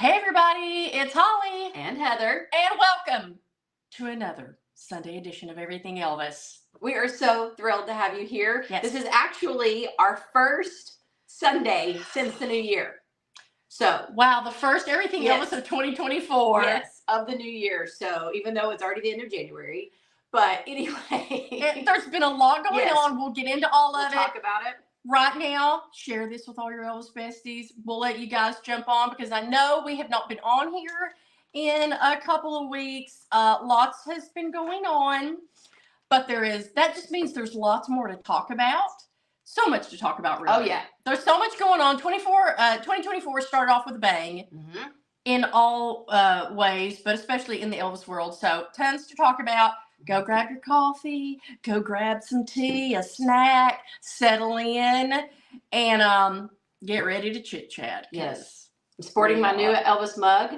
Hey everybody, it's Holly and Heather. and welcome to another Sunday edition of Everything Elvis. We are so thrilled to have you here. Yes. This is actually our first Sunday since the new year. So, wow, the first Everything Yes. Elvis of 2024. yes, of the new year. So, even though it's already the end of January, but anyway, There's been a lot going Yes. on. We'll get into all we'll of talk it. about it. Right now, share this with all your Elvis besties. We'll let you guys jump on because I know we have not been on here in a couple of weeks. Lots has been going on, but that just means there's lots more to talk about. So much to talk about, really. Oh, yeah. There's so much going on. 2024 started off with a bang in all ways, but especially in the Elvis world. So tons to talk about. Go grab your coffee, go grab some tea, a snack, settle in, and get ready to chit chat. Yes. I'm sporting my new Elvis mug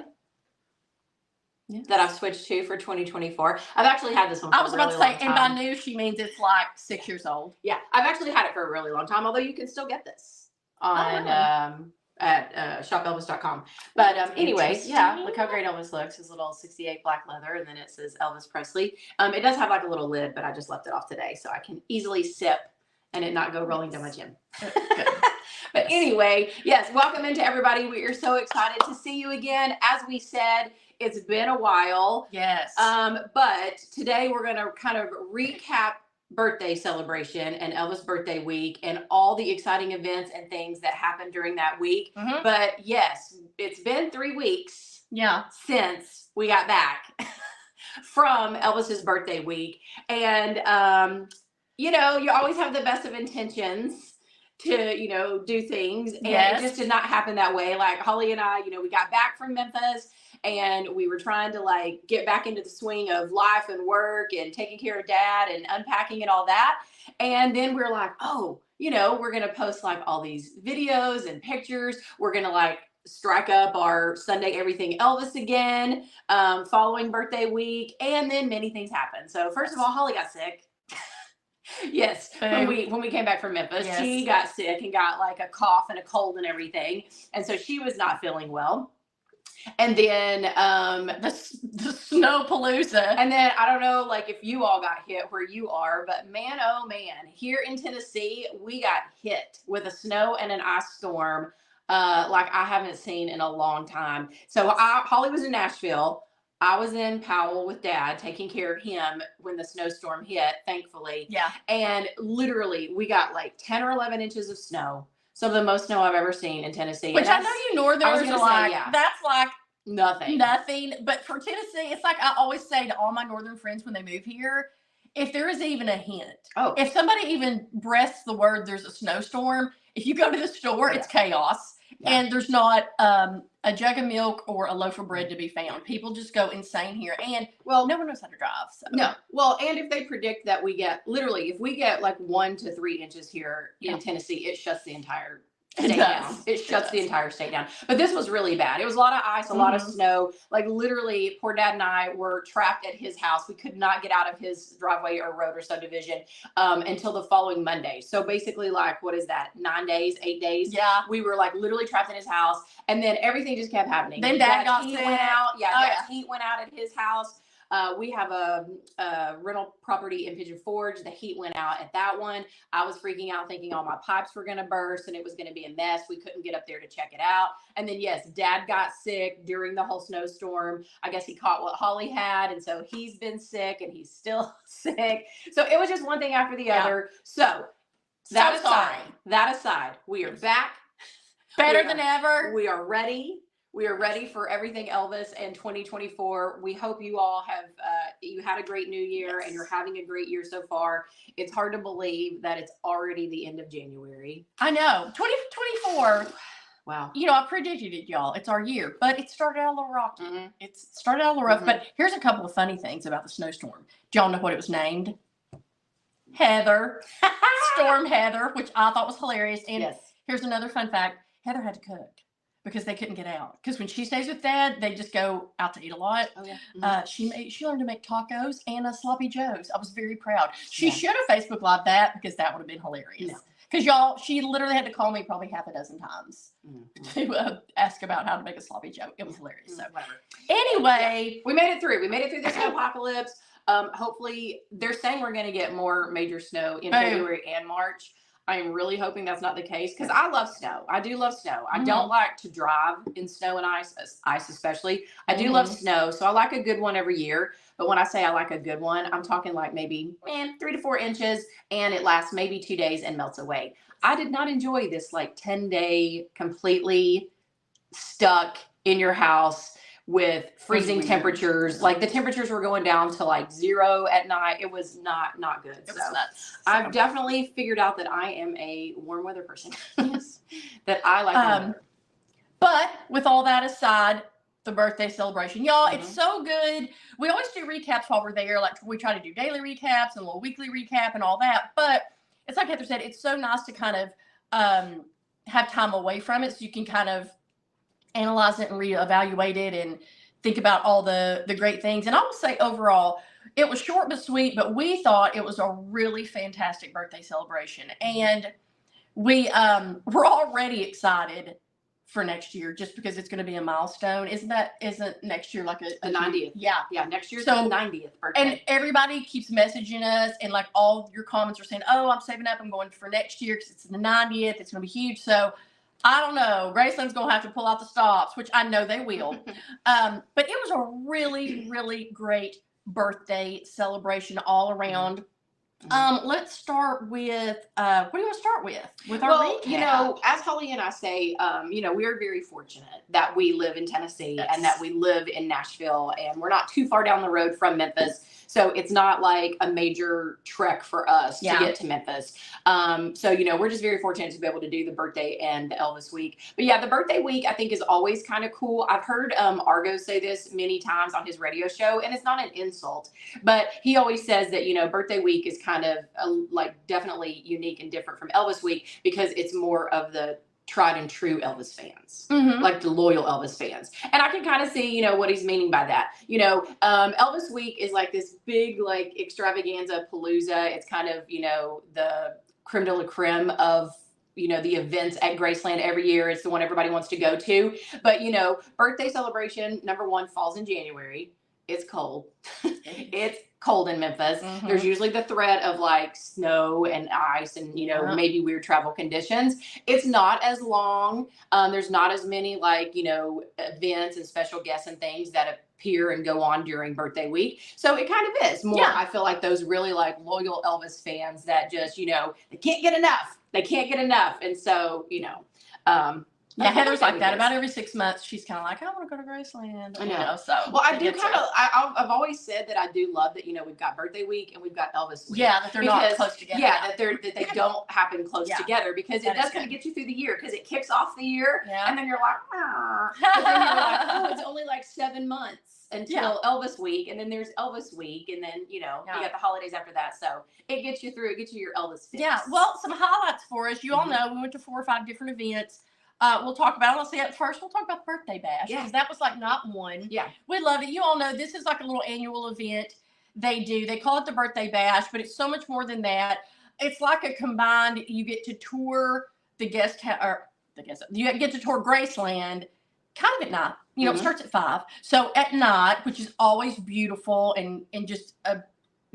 that I've switched to for 2024. I've actually had this one for I was a about really to say, long time. and by new, she means it's like 6 years old. Yeah, I've actually had it for a really long time, although you can still get this on at shopelvis.com. But anyway, yeah, look how great Elvis looks. His little 68 black leather, and then it says Elvis Presley. It does have like a little lid, but I just left it off today, so I can easily sip and it not go rolling down my chin. But anyway, yes, welcome into everybody. We are so excited to see you again. As we said, it's been a while. Yes. But today we're going to kind of recap birthday celebration and Elvis birthday week and all the exciting events and things that happened during that week. But yes, it's been 3 weeks since we got back from Elvis's birthday week. And, you always have the best of intentions to, do things. And it just did not happen that way. Like Holly and I, we got back from Memphis and we were trying to get back into the swing of life and work and taking care of dad and unpacking and all that. And then we're like, oh, we're going to post all these videos and pictures. We're going to strike up our Sunday Everything Elvis again, following birthday week. And then many things happened. So first of all, Holly got sick. Yes, when we came back from Memphis, she got sick and got a cough and a cold and everything. And so she was not feeling well. And then the Snowpalooza. And then I don't know if you all got hit where you are, but man, oh man, here in Tennessee, we got hit with a snow and an ice storm like I haven't seen in a long time. So Holly was in Nashville. I was in Powell with dad taking care of him when the snowstorm hit, thankfully. Yeah. And literally we got 10 or 11 inches of snow. Some of the most snow I've ever seen in Tennessee. Which I know you Northerners are that's nothing. Nothing. But for Tennessee, it's like I always say to all my Northern friends when they move here, if there is even a hint, if somebody even breaths the word there's a snowstorm, if you go to the store, it's chaos. Yeah. And there's not a jug of milk or a loaf of bread to be found. People just go insane here. And, no one knows how to drive. So. No. Well, and if they predict that if we get 1 to 3 inches here in Tennessee, it shuts the entire state down. It shuts the entire state down. But this was really bad. It was a lot of ice, a lot of snow. Literally, poor dad and I were trapped at his house. We could not get out of his driveway or road or subdivision until the following Monday. So basically, what is that? 9 days, 8 days? Yeah. We were literally trapped in his house. And then everything just kept happening. Then dad got heat sick. Went out. Yeah, heat went out at his house. We have a rental property in Pigeon Forge. The heat went out at that one. I was freaking out thinking all my pipes were going to burst and it was going to be a mess. We couldn't get up there to check it out. And then, yes, dad got sick during the whole snowstorm. I guess he caught what Holly had. And so he's been sick and he's still sick. So it was just one thing after the other. So that aside, we are back. Better than ever. We are ready. We are ready for everything Elvis in 2024. We hope you all have you had a great new year and you're having a great year so far. It's hard to believe that it's already the end of January. I know. 2024. Wow. I predicted it, y'all. It's our year, but it started out a little rocky. It started out a little rough, but here's a couple of funny things about the snowstorm. Do y'all know what it was named? Heather. Storm Heather, which I thought was hilarious. And here's another fun fact. Heather had to cook because they couldn't get out. Because when she stays with dad, they just go out to eat a lot. Oh, yeah. She learned to make tacos and sloppy joes. I was very proud. She should have Facebook Live that because that would have been hilarious. Because y'all, she literally had to call me probably half a dozen times to ask about how to make a sloppy Joe. It was hilarious. So whatever. Anyway, we made it through. We made it through the snowpocalypse. Hopefully, they're saying we're going to get more major snow in February and March. I am really hoping that's not the case because I love snow. I do love snow. I don't like to drive in snow and ice especially. I do love snow, so I like a good one every year. But when I say I like a good one, I'm talking like maybe 3 to 4 inches, and it lasts maybe 2 days and melts away. I did not enjoy this like 10-day completely stuck in your house with freezing temperatures. Like the temperatures were going down to like 0 at night. It was not good. It was nuts. I've definitely figured out that I am a warm weather person. Yes. That I like warm weather. But with all that aside, the birthday celebration, y'all, it's so good. We always do recaps while we're there. Like we try to do daily recaps and a little weekly recap and all that. But it's like Heather said, it's so nice to kind of have time away from it so you can kind of analyze it and reevaluate it and think about all the great things. And I will say overall, it was short but sweet, but we thought it was a really fantastic birthday celebration. And we're already excited for next year just because it's going to be a milestone. Isn't next year like the 90th? Yeah, next year's the 90th birthday. And everybody keeps messaging us, and like all your comments are saying, oh, I'm saving up, I'm going for next year because it's the 90th, it's going to be huge. So I don't know. Graceland's going to have to pull out the stops, which I know they will. But it was a really, really great birthday celebration all around. Let's start with, what do you want to start with? With our recap? You know, as Holly and I say, you know, we are very fortunate that we live in Tennessee and that we live in Nashville, and we're not too far down the road from Memphis. So it's not like a major trek for us to get to Memphis. So, you know, we're just very fortunate to be able to do the birthday and the Elvis week. But yeah, the birthday week I think is always kind of cool. I've heard Argo say this many times on his radio show, and it's not an insult, but he always says that, you know, birthday week is kind of like definitely unique and different from Elvis week because it's more of the tried and true Elvis fans, like the loyal Elvis fans. And I can kind of see, you know, what he's meaning by that. You know, Elvis week is like this big, like extravaganza palooza. It's kind of, you know, the creme de la creme of, you know, the events at Graceland every year. It's the one everybody wants to go to. But, you know, birthday celebration, number one, falls in January. It's cold. It's cold in Memphis. There's usually the threat of like snow and ice and, you know, maybe weird travel conditions. It's not as long. There's not as many like, you know, events and special guests and things that appear and go on during birthday week. So it kind of is more, I feel like those really like loyal Elvis fans that just, you know, they can't get enough. They can't get enough. And so, you know, yeah, Heather's like that. About every 6 months, she's kind of like, I want to go to Graceland. I know. So, well, I do kind of. I've always said that I do love that. You know, we've got birthday week and we've got Elvis week. Yeah, that they're not close together. Yeah, that they don't happen close together because it does kind of get you through the year because it kicks off the year and then you're like, but then you're like, oh, it's only like 7 months until Elvis week, and then there's Elvis week, and then you know you got the holidays after that. So it gets you through. It gets you your Elvis fix. Yeah. Well, some highlights for us. You all know we went to 4 or 5 different events. We'll talk about it. Let's see. At first, we'll talk about the birthday bash because that was like not one. Yeah, we loved it. You all know this is like a little annual event they do. They call it the birthday bash, but it's so much more than that. It's like a combined. You get to tour the you get to tour Graceland, kind of at night. You know, it starts at 5. So at night, which is always beautiful and just a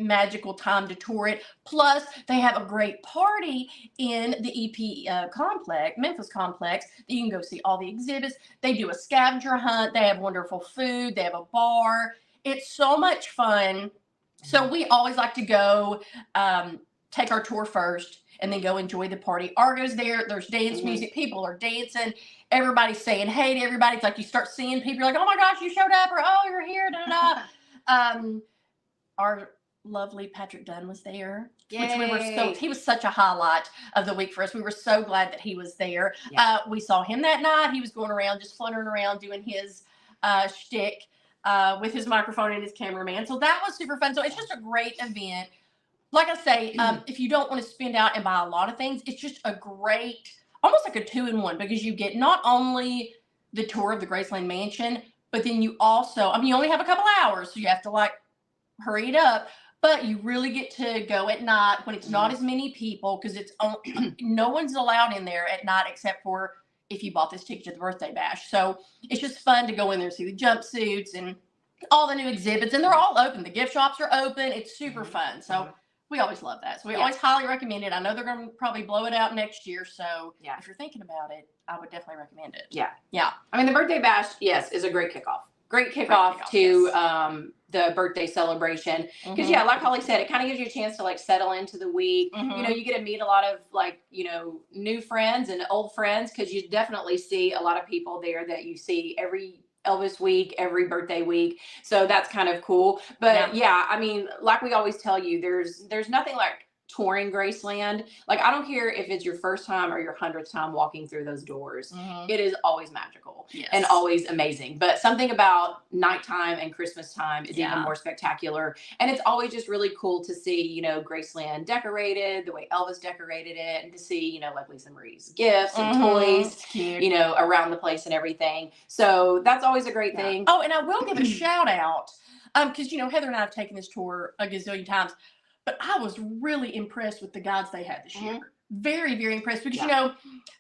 magical time to tour it. Plus, they have a great party in the EP complex, Memphis complex. You can go see all the exhibits. They do a scavenger hunt. They have wonderful food. They have a bar. It's so much fun. So we always like to go take our tour first and then go enjoy the party. Argo's there. There's dance music. People are dancing. Everybody's saying hey to everybody. It's like you start seeing people. You're like, oh my gosh, you showed up, or oh, you're here. Da da da. Our lovely Patrick Dunn was there, which we were he was such a highlight of the week for us. We were so glad that he was there. We saw him that night. He was going around, just fluttering around, doing his shtick with his microphone and his cameraman. So that was super fun. So it's just a great event. Like I say, if you don't want to spend out and buy a lot of things, it's just a great, almost like a 2-in-1, because you get not only the tour of the Graceland Mansion, but then you also, I mean, you only have a couple hours, so you have to like hurry it up. But you really get to go at night when it's not as many people, because it's no one's allowed in there at night except for if you bought this ticket to the birthday bash. So it's just fun to go in there and see the jumpsuits and all the new exhibits, and they're all open. The gift shops are open. It's super fun. So we always love that. So we always highly recommend it. I know they're going to probably blow it out next year. So if you're thinking about it, I would definitely recommend it. Yeah. Yeah. I mean, the birthday bash, yes, is a great kickoff. Great kickoff to the birthday celebration. Because like Holly said, it kind of gives you a chance to like settle into the week. You know, you get to meet a lot of like, you know, new friends and old friends, because you definitely see a lot of people there that you see every Elvis week, every birthday week. So that's kind of cool. But yeah, I mean, like we always tell you, there's nothing like touring Graceland. Like, I don't care if it's your first time or your 100th time walking through those doors. It is always magical and always amazing. But something about nighttime and Christmas time is even more spectacular. And it's always just really cool to see, you know, Graceland decorated the way Elvis decorated it, and to see, you know, like Lisa Marie's gifts and toys, you know, around the place and everything. So that's always a great thing. Oh, and I will give a shout out, because, you know, Heather and I have taken this tour a gazillion times. But I was really impressed with the guides they had this year. Very, very impressed, because, you know,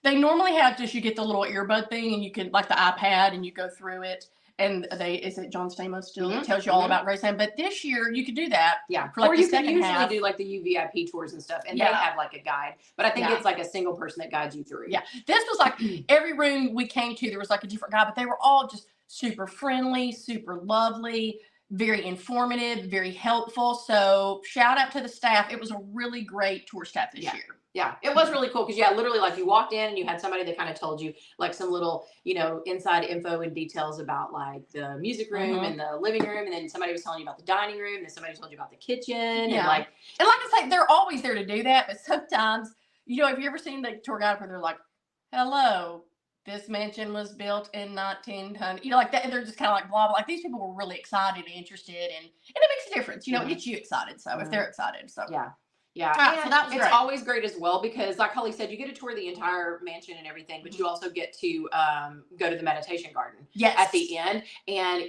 they normally have just, you get the little earbud thing and you can, like the iPad, and you go through it. And is it John Stamos still that tells you all about Graceland? But this year you could do that. Yeah. For like or the you can usually half. do like the UVIP tours and stuff, and they have like a guide. But I think it's like a single person that guides you through. Yeah. This was like every room we came to, there was like a different guide, but they were all just super friendly, super lovely, very informative, very helpful. So shout out to the staff. It was a really great tour staff this year. Yeah, it was really cool, because literally, like, you walked in and you had somebody that kind of told you like some little, you know, inside info and details about like the music room and the living room, and then somebody was telling you about the dining room, and then somebody told you about the kitchen, and like I say, they're always there to do that. But sometimes, you know, have you ever seen the tour guide where they're like, "Hello, this mansion was built in 1900," you know, like that. And they're just kind of like blah blah. Like, these people were really excited and interested, and it makes a difference. You know, it gets you excited. So if they're excited, so yeah, so that was it's always great as well, because like Holly said, you get to tour the entire mansion and everything, but you also get to go to the meditation garden at the end. And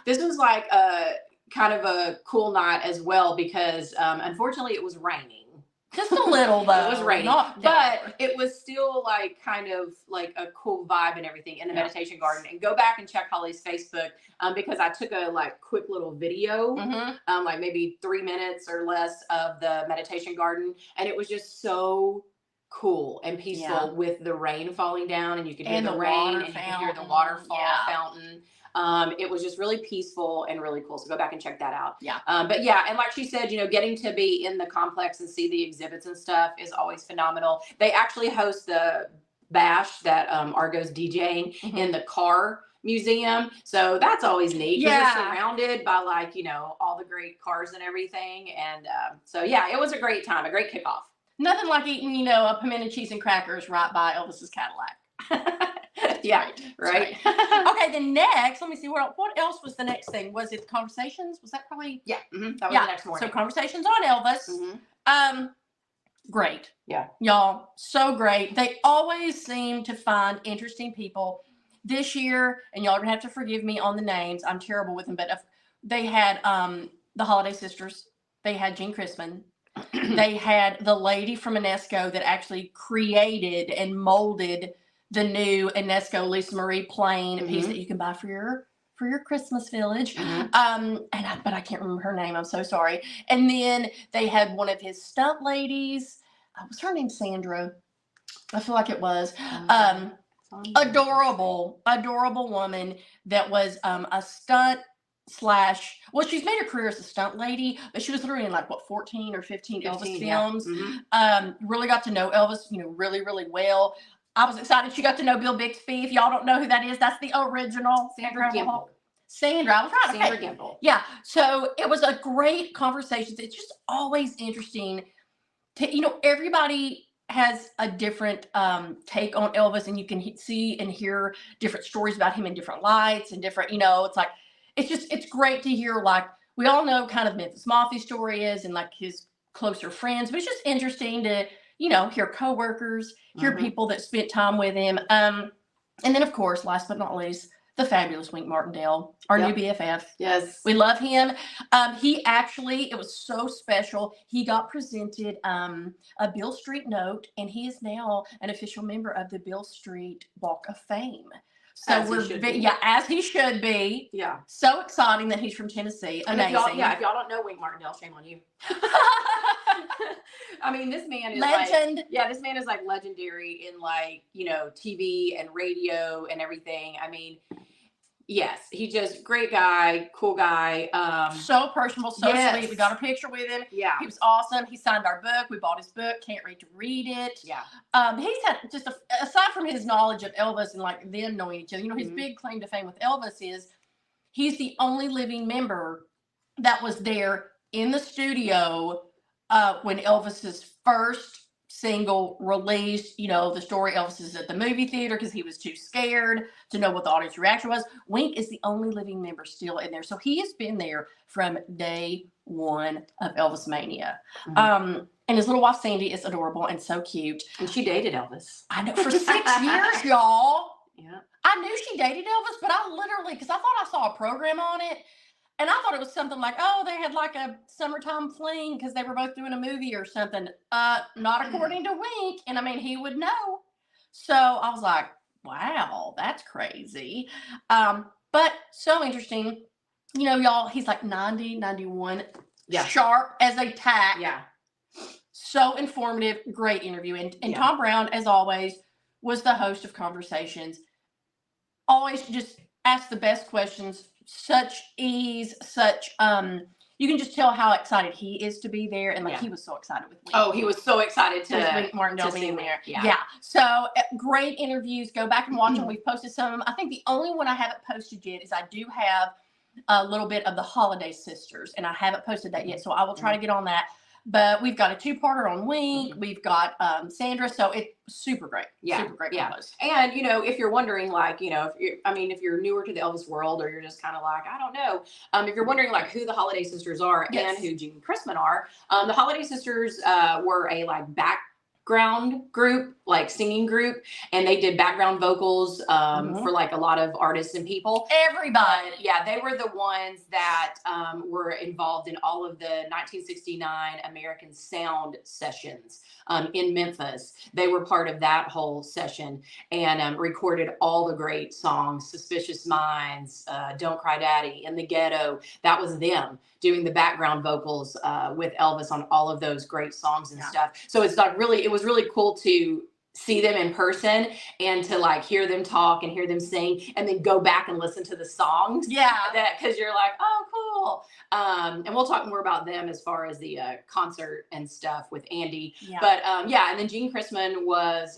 this was like a kind of a cool night as well, because unfortunately it was raining. Just a little, though. It was raining, but it was still like kind of like a cool vibe and everything in the meditation garden. And go back and check Holly's Facebook, because I took a like quick little video, like maybe 3 minutes or less of the meditation garden, and it was just so cool and peaceful with the rain falling down, and you could hear the rain, and you could hear the waterfall fountain. It was just really peaceful and really cool. So go back and check that out. But and like she said, you know, getting to be in the complex and see the exhibits and stuff is always phenomenal. They actually host the bash that Argo's DJing in the car museum. So that's always neat. You're surrounded by, like, you know, all the great cars and everything. And so it was a great time, a great kickoff. Nothing like eating, you know, a pimento cheese and crackers right by Elvis's Cadillac. Right. Okay, then next, let me see, what else was the next thing? Was it conversations? Was that probably? That was the next morning. So conversations on Elvis. Great. Y'all, so great. They always seem to find interesting people. This year, and y'all are gonna have to forgive me on the names, I'm terrible with them, but they had the Holiday Sisters. They had Gene Chrisman. They had the lady from Inesco that actually created and molded the new Inesco Lisa Marie plane piece that you can buy for your Christmas village. But I can't remember her name. I'm so sorry. And then they had one of his stunt ladies. Was her name Sandra? I feel like it was. Adorable woman that was a stunt / well, she's made her career as a stunt lady, but she was literally in like 14 or 15 Elvis films. Really got to know Elvis, you know, really, really well. I was excited she got to know Bill Bixby. If y'all don't know who that is, that's the original Sandra Gimple. Sandra, I was right. Sandra Gimple. Yeah. So it was a great conversation. It's just always interesting to, you know, everybody has a different take on Elvis, and you can see and hear different stories about him in different lights and different, you know, it's like, it's great to hear, like, we all know kind of Memphis Mafia story is, and like his closer friends, but it's just interesting to, you know, hear coworkers, hear people that spent time with him. And then, of course, last but not least, the fabulous Wink Martindale, our new BFF. Yes. We love him. He actually, it was so special. He got presented a Beale Street note, and he is now an official member of the Beale Street Walk of Fame. So as he should be. Yeah. So exciting that he's from Tennessee. Amazing. If y'all don't know Wink Martindale, shame on you. I mean, this man is legend. This man is like legendary in like, you know, TV and radio and everything. I mean, yes, he just great guy, cool guy. So personable, so sweet. We got a picture with him. Yeah. He was awesome. He signed our book. We bought his book. Can't wait to read it. Yeah. He's had just aside from his knowledge of Elvis and like them knowing each other, you know, his big claim to fame with Elvis is he's the only living member that was there in the studio when Elvis's first single released. You know, the story, Elvis is at the movie theater because he was too scared to know what the audience reaction was. Wink is the only living member still in there. So he has been there from day one of Elvis Mania. And his little wife, Sandy, is adorable and so cute. And she dated Elvis. I know, for 6 years, y'all. Yeah. I knew she dated Elvis, but I literally, because I thought I saw a program on it, and I thought it was something like, oh, they had like a summertime fling because they were both doing a movie or something. Not according to Wink. And I mean, he would know. So I was like, wow, that's crazy. But so interesting. You know, y'all, he's like 90, 91. Yeah. Sharp as a tack. Yeah. So informative. Great interview. And Tom Brown, as always, was the host of Conversations. Always just ask the best questions. Such ease, such you can just tell how excited he is to be there, and like he was so excited with Wink. Oh, he was so excited to Wink Martindale being there. Yeah. So great interviews. Go back and watch them. We've posted some of them. I think the only one I haven't posted yet is I do have a little bit of the Holiday Sisters, and I haven't posted that yet. So I will try to get on that. But we've got a 2-parter on Wink. We've got Sandra. So it's super great. Yeah. Super great. Yeah. And, you know, if you're wondering, like, you know, if you're newer to the Elvis world, or you're just kind of like, I don't know. If you're wondering, like, who the Holiday Sisters are and who Jeannie Christman are, the Holiday Sisters were a, like, background group, like singing group, and they did background vocals for like a lot of artists and people. Everybody. They were the ones that were involved in all of the 1969 American Sound sessions in Memphis. They were part of that whole session and recorded all the great songs, Suspicious Minds, Don't Cry Daddy, In the Ghetto. That was them doing the background vocals with Elvis on all of those great songs and stuff. So it's like it was really cool to see them in person and to like hear them talk and hear them sing and then go back and listen to the songs. Because you're like, oh, cool. And we'll talk more about them as far as the concert and stuff with Andy. But and then Gene Christman was,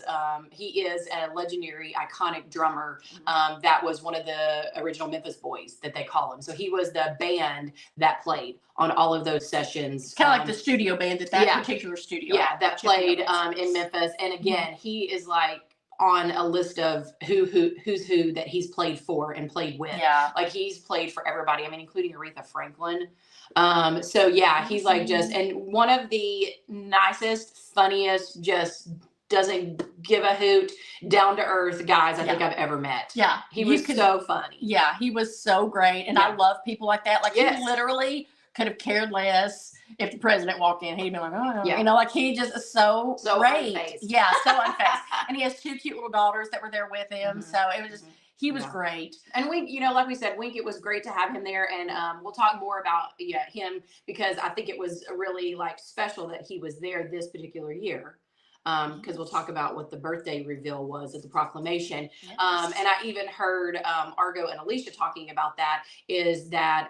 he is a legendary, iconic drummer that was one of the original Memphis Boys that they call him. So he was the band that played on all of those sessions. Kind of like the studio band at that particular studio. Yeah, that played in Memphis. And again, he is like on a list of who's who that he's played for and played with. Like he's played for everybody. I mean, including Aretha Franklin. So yeah, he's like just, and one of the nicest, funniest, just doesn't give a hoot, down to earth guys I think I've ever met. He was so funny. He was so great. And I love people like that. Like he literally could have cared less if the president walked in. He'd be like, oh, you know, like he just is so great. Unfazed. So unfazed. And he has 2 cute little daughters that were there with him. So it was just, he was great. And Wink, you know, like we said, Wink, it was great to have him there. And we'll talk more about him because I think it was really like special that he was there this particular year. Because we'll talk about what the birthday reveal was at the proclamation. And I even heard Argo and Alicia talking about that, is that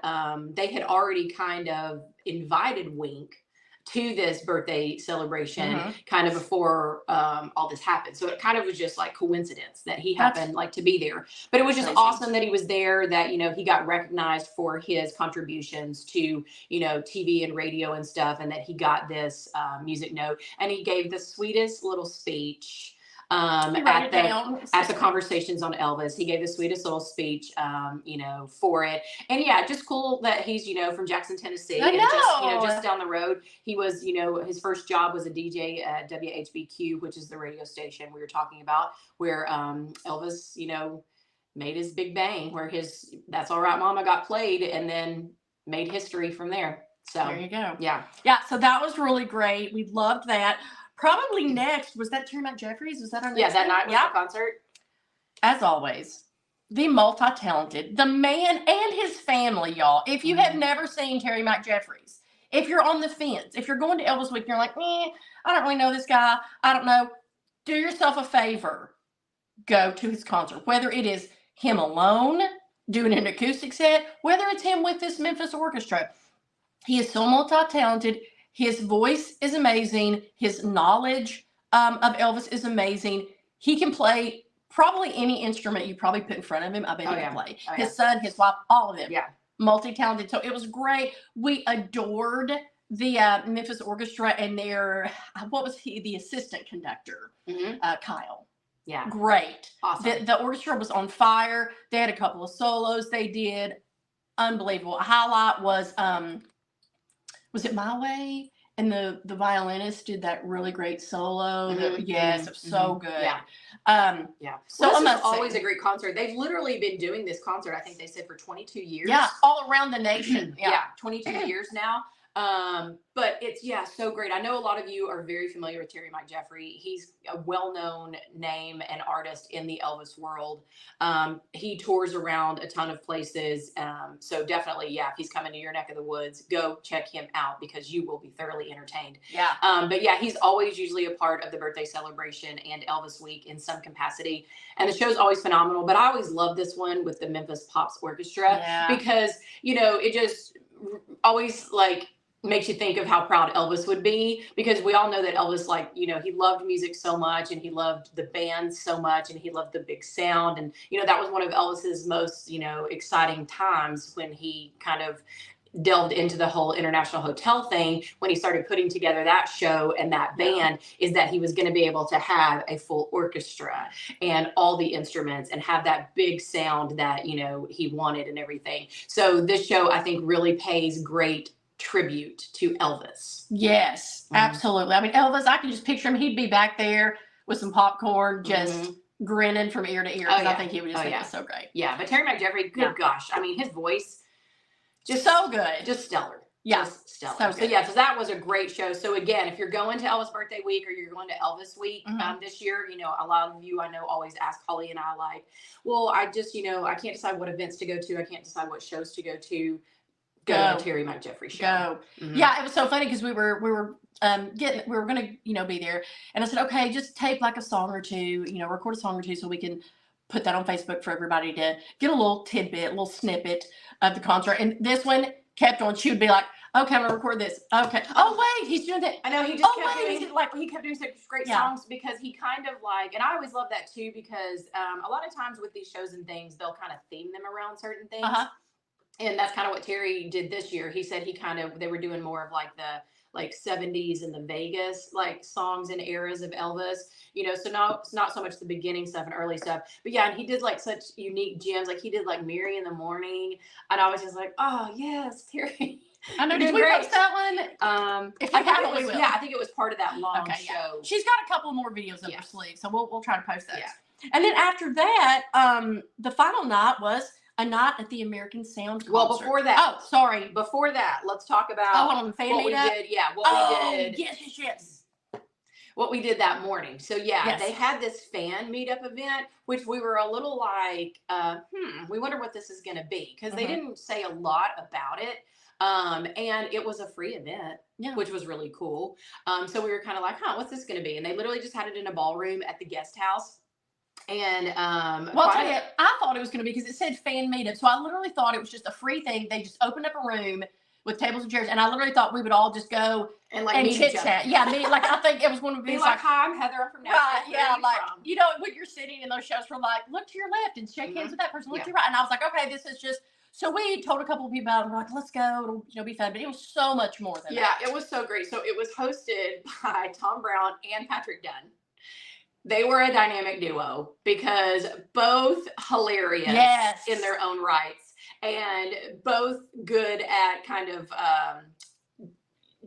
they had already kind of invited Wink to this birthday celebration kind of before all this happened. So it kind of was just like coincidence that he happened like to be there. But it was just awesome that he was there, that, you know, he got recognized for his contributions to, you know, TV and radio and stuff, and that he got this music note, and he gave the sweetest little speech at the Conversations on Elvis. He gave the sweetest little speech, you know, for it. And just cool that he's, you know, from Jackson, Tennessee. I know. And just, you know, just down the road. He was, you know, his first job was a DJ at WHBQ, which is the radio station we were talking about, where Elvis, you know, made his big bang where his That's All Right Mama got played and then made history from there. So there you go. yeah. Yeah, so that was really great. We loved that. Probably next, was that Terry McJeffries? Was that our next Yeah, that one? night was the concert. As always, the multi-talented, the man and his family, y'all. If you have never seen Terry McJeffries, if you're on the fence, if you're going to Elvis Week and you're like, I don't really know this guy, I don't know, do yourself a favor. Go to his concert. Whether it is him alone, doing an acoustic set, whether it's him with this Memphis orchestra. He is so multi-talented. His voice is amazing. His knowledge of Elvis is amazing. He can play probably any instrument you probably put in front of him. I bet he can play. His son, his wife, all of them. Yeah. Multi-talented. So it was great. We adored the Memphis Orchestra and their, what was he, the assistant conductor, Kyle. Yeah. Great. Awesome. The orchestra was on fire. They had a couple of solos they did. Unbelievable. A highlight was it My Way? And the violinist did that really great solo. Yes, it was so good. Yeah. Yeah. So well, this is always a great concert. They've literally been doing this concert, I think they said, for 22 years. Yeah, all around the nation. Yeah, 22 years now. But it's, so great. I know a lot of you are very familiar with Terry McJeffrey. He's a well-known name and artist in the Elvis world. He tours around a ton of places. So definitely, if he's coming to your neck of the woods, go check him out because you will be thoroughly entertained. Yeah. But he's always usually a part of the birthday celebration and Elvis Week in some capacity. And the show's always phenomenal. But I always love this one with the Memphis Pops Orchestra because, it just always makes you think of how proud Elvis would be, because we all know that Elvis, he loved music so much and he loved the band so much and he loved the big sound. And, that was one of Elvis's most, exciting times when he kind of delved into the whole International Hotel thing when he started putting together that show and that band, is that he was going to be able to have a full orchestra and all the instruments and have that big sound that, he wanted and everything. So this show, I think, really pays great tribute to Elvis. Yes, absolutely. I mean, Elvis, I can just picture him. He'd be back there with some popcorn, just grinning from ear to ear. I think he would just think it's so great. Yeah, but Terry McJeffrey, good gosh. I mean, his voice, just so good. Just stellar. Yeah. Just stellar. So that was a great show. So again, if you're going to Elvis Birthday Week or you're going to Elvis Week this year, a lot of you I know always ask Holly and I well, I just, I can't decide what events to go to. I can't decide what shows to go to. Go to Terry McJeffrey show. Go. Yeah, it was so funny because we were gonna, be there, and I said, okay, just tape a song or two, record a song or two so we can put that on Facebook for everybody to get a little tidbit, a little snippet of the concert. And this one kept on. She would be like, okay, I'm gonna record this. Okay. Oh wait, he's doing that. I know, he just he kept doing such great songs because he kind of and I always love that too, because a lot of times with these shows and things, they'll kind of theme them around certain things. And that's kind of what Terry did this year. He said they were doing more of the 70s and the Vegas songs and eras of Elvis, so not so much the beginning stuff and early stuff, but and he did such unique gems. He did Mary in the Morning, and I was just oh yes, Terry. I know. Did we post that one? If you haven't, we will. Yeah, I think it was part of that long show. Yeah. She's got a couple more videos up her sleeve, so we'll try to post those. Yeah. And then after that, the final night was a night at the American Sound concert. Well, before that, let's talk about what we did. Yeah, what we did. Yes. What we did that morning. So they had this fan meetup event, which we were a little we wonder what this is going to be, because they didn't say a lot about it. And it was a free event, which was really cool. So we were kind of what's this going to be? And they literally just had it in a ballroom at the guest house. And well, I'll tell you, I thought it was going to be, because it said fan meetup, so I literally thought it was just a free thing. They just opened up a room with tables and chairs, and I literally thought we would all just go and chit chat. Yeah, I think it was going to be hi, I'm Heather, I'm from Nashville. Right, yeah, when you're sitting in those shows, from look to your left and shake hands with that person, look to your right, and I was okay, this is just. So we told a couple of people about it, and we're let's go, it'll be fun. But it was so much more than that. Yeah, it was so great. So it was hosted by Tom Brown and Patrick Dunn. They were a dynamic duo, because both hilarious in their own rights, and both good at kind of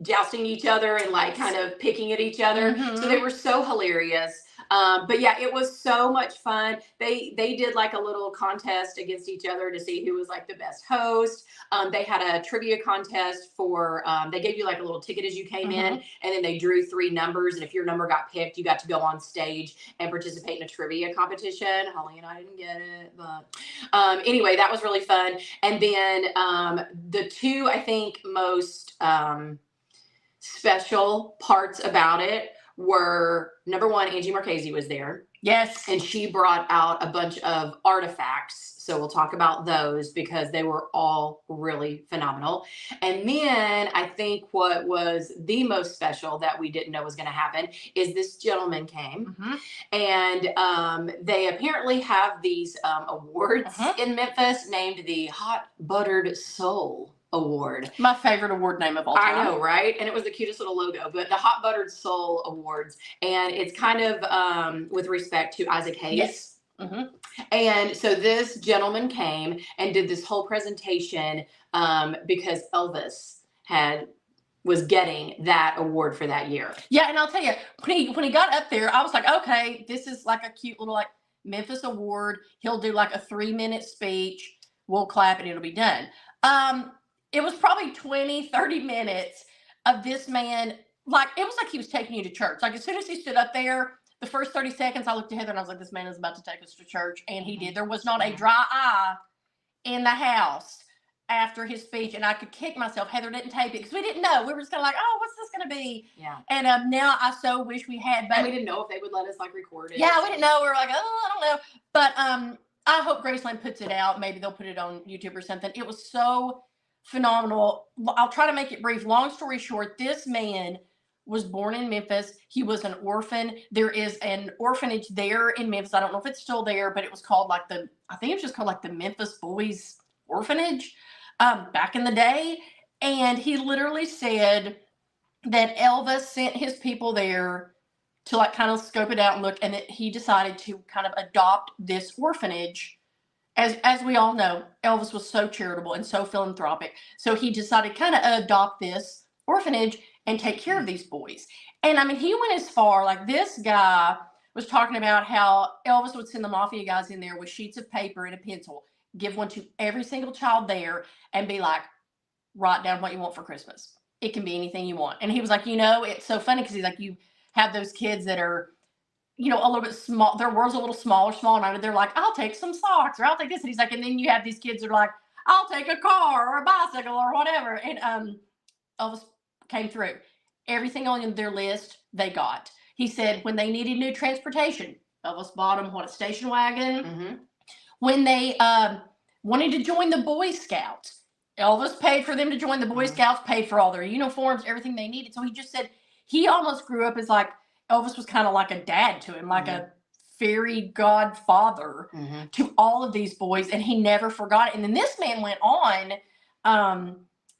jousting each other and kind of picking at each other. So they were so hilarious. But yeah, it was so much fun. They did like a little contest against each other to see who was like the best host. They had a trivia contest for, they gave you like a little ticket as you came in, and then they drew 3 numbers. And if your number got picked, you got to go on stage and participate in a trivia competition. Holly and I didn't get it, but anyway, that was really fun. And then the 2, I think, most special parts about it were, number 1, Angie Marchese was there. Yes. And she brought out a bunch of artifacts. So we'll talk about those because they were all really phenomenal. And then I think what was the most special that we didn't know was going to happen is this gentleman came. And they apparently have these awards in Memphis named the Hot Buttered Soul Award. My favorite award name of all time. I know, right? And it was the cutest little logo, but the Hot Buttered Soul Awards. And it's kind of with respect to Isaac Hayes. Yes. And so this gentleman came and did this whole presentation because Elvis was getting that award for that year. Yeah, and I'll tell you, when he got up there, I was like, okay, this is like a cute little like Memphis award. He'll do like a 3-minute speech. We'll clap and it'll be done. It was probably 20, 30 minutes of this man. Like, it was like he was taking you to church. Like, as soon as he stood up there, the first 30 seconds, I looked at Heather and I was like, this man is about to take us to church. And he did. There was not a dry eye in the house after his speech. And I could kick myself. Heather didn't tape it because we didn't know. We were just kind of like, oh, what's this going to be? Yeah. And now I so wish we had. But and we didn't know if they would let us like record it. Yeah, we didn't know. We were like, oh, I don't know. But I hope Graceland puts it out. Maybe they'll put it on YouTube or something. It was so phenomenal. I'll try to make it brief. Long story short, this man was born in Memphis. He was an orphan. There is an orphanage there in Memphis. I don't know if it's still there, but it was called like I think it was just called like the Memphis Boys Orphanage back in the day. And he literally said that Elvis sent his people there to like kind of scope it out and look, and that he decided to kind of adopt this orphanage. As we all know, Elvis was so charitable and so philanthropic. So he decided kind of adopt this orphanage and take care of these boys. And I mean, he went as far, like this guy was talking about how Elvis would send the mafia guys in there with sheets of paper and a pencil, give one to every single child there and be like, write down what you want for Christmas. It can be anything you want. And he was like, it's so funny because he's like, you have those kids that are, a little bit small, their world's a little smaller, they're like, I'll take some socks or I'll take this. And he's like, and then you have these kids that are like, I'll take a car or a bicycle or whatever. And Elvis came through. Everything on their list, they got. He said when they needed new transportation, Elvis bought them, a station wagon. When they wanted to join the Boy Scouts, Elvis paid for them to join the Boy Scouts, paid for all their uniforms, everything they needed. So he just said he almost grew up as like, Elvis was kind of like a dad to him, like a fairy godfather to all of these boys, and he never forgot it. And then this man went on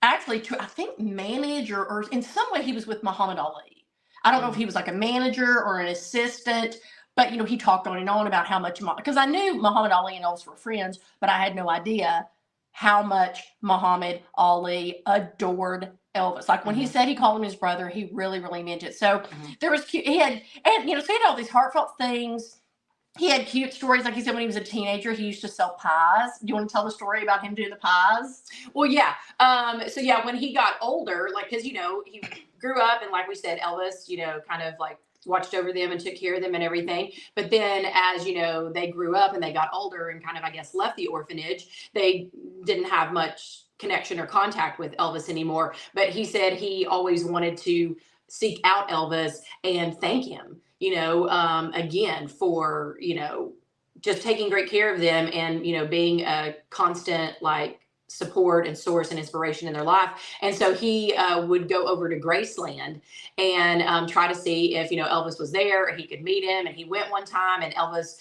actually to, I think, manage or in some way he was with Muhammad Ali. I don't know if he was like a manager or an assistant, but, he talked on and on about how much, because I knew Muhammad Ali and Elvis were friends, but I had no idea how much Muhammad Ali adored Elvis. Like when he said he called him his brother, he really, really meant it. So there was cute, so he had all these heartfelt things. He had cute stories. Like he said, when he was a teenager, he used to sell pies. Do you want to tell the story about him doing the pies? Well, yeah. So yeah, when he got older, like, cause he grew up and like we said, Elvis, kind of like watched over them and took care of them and everything. But then as, they grew up and they got older and kind of, I guess, left the orphanage, they didn't have much connection or contact with Elvis anymore. But he said he always wanted to seek out Elvis and thank him, again for, just taking great care of them and, being a constant like support and source and inspiration in their life. And so he would go over to Graceland and try to see if, Elvis was there, he could meet him. And he went one time and Elvis,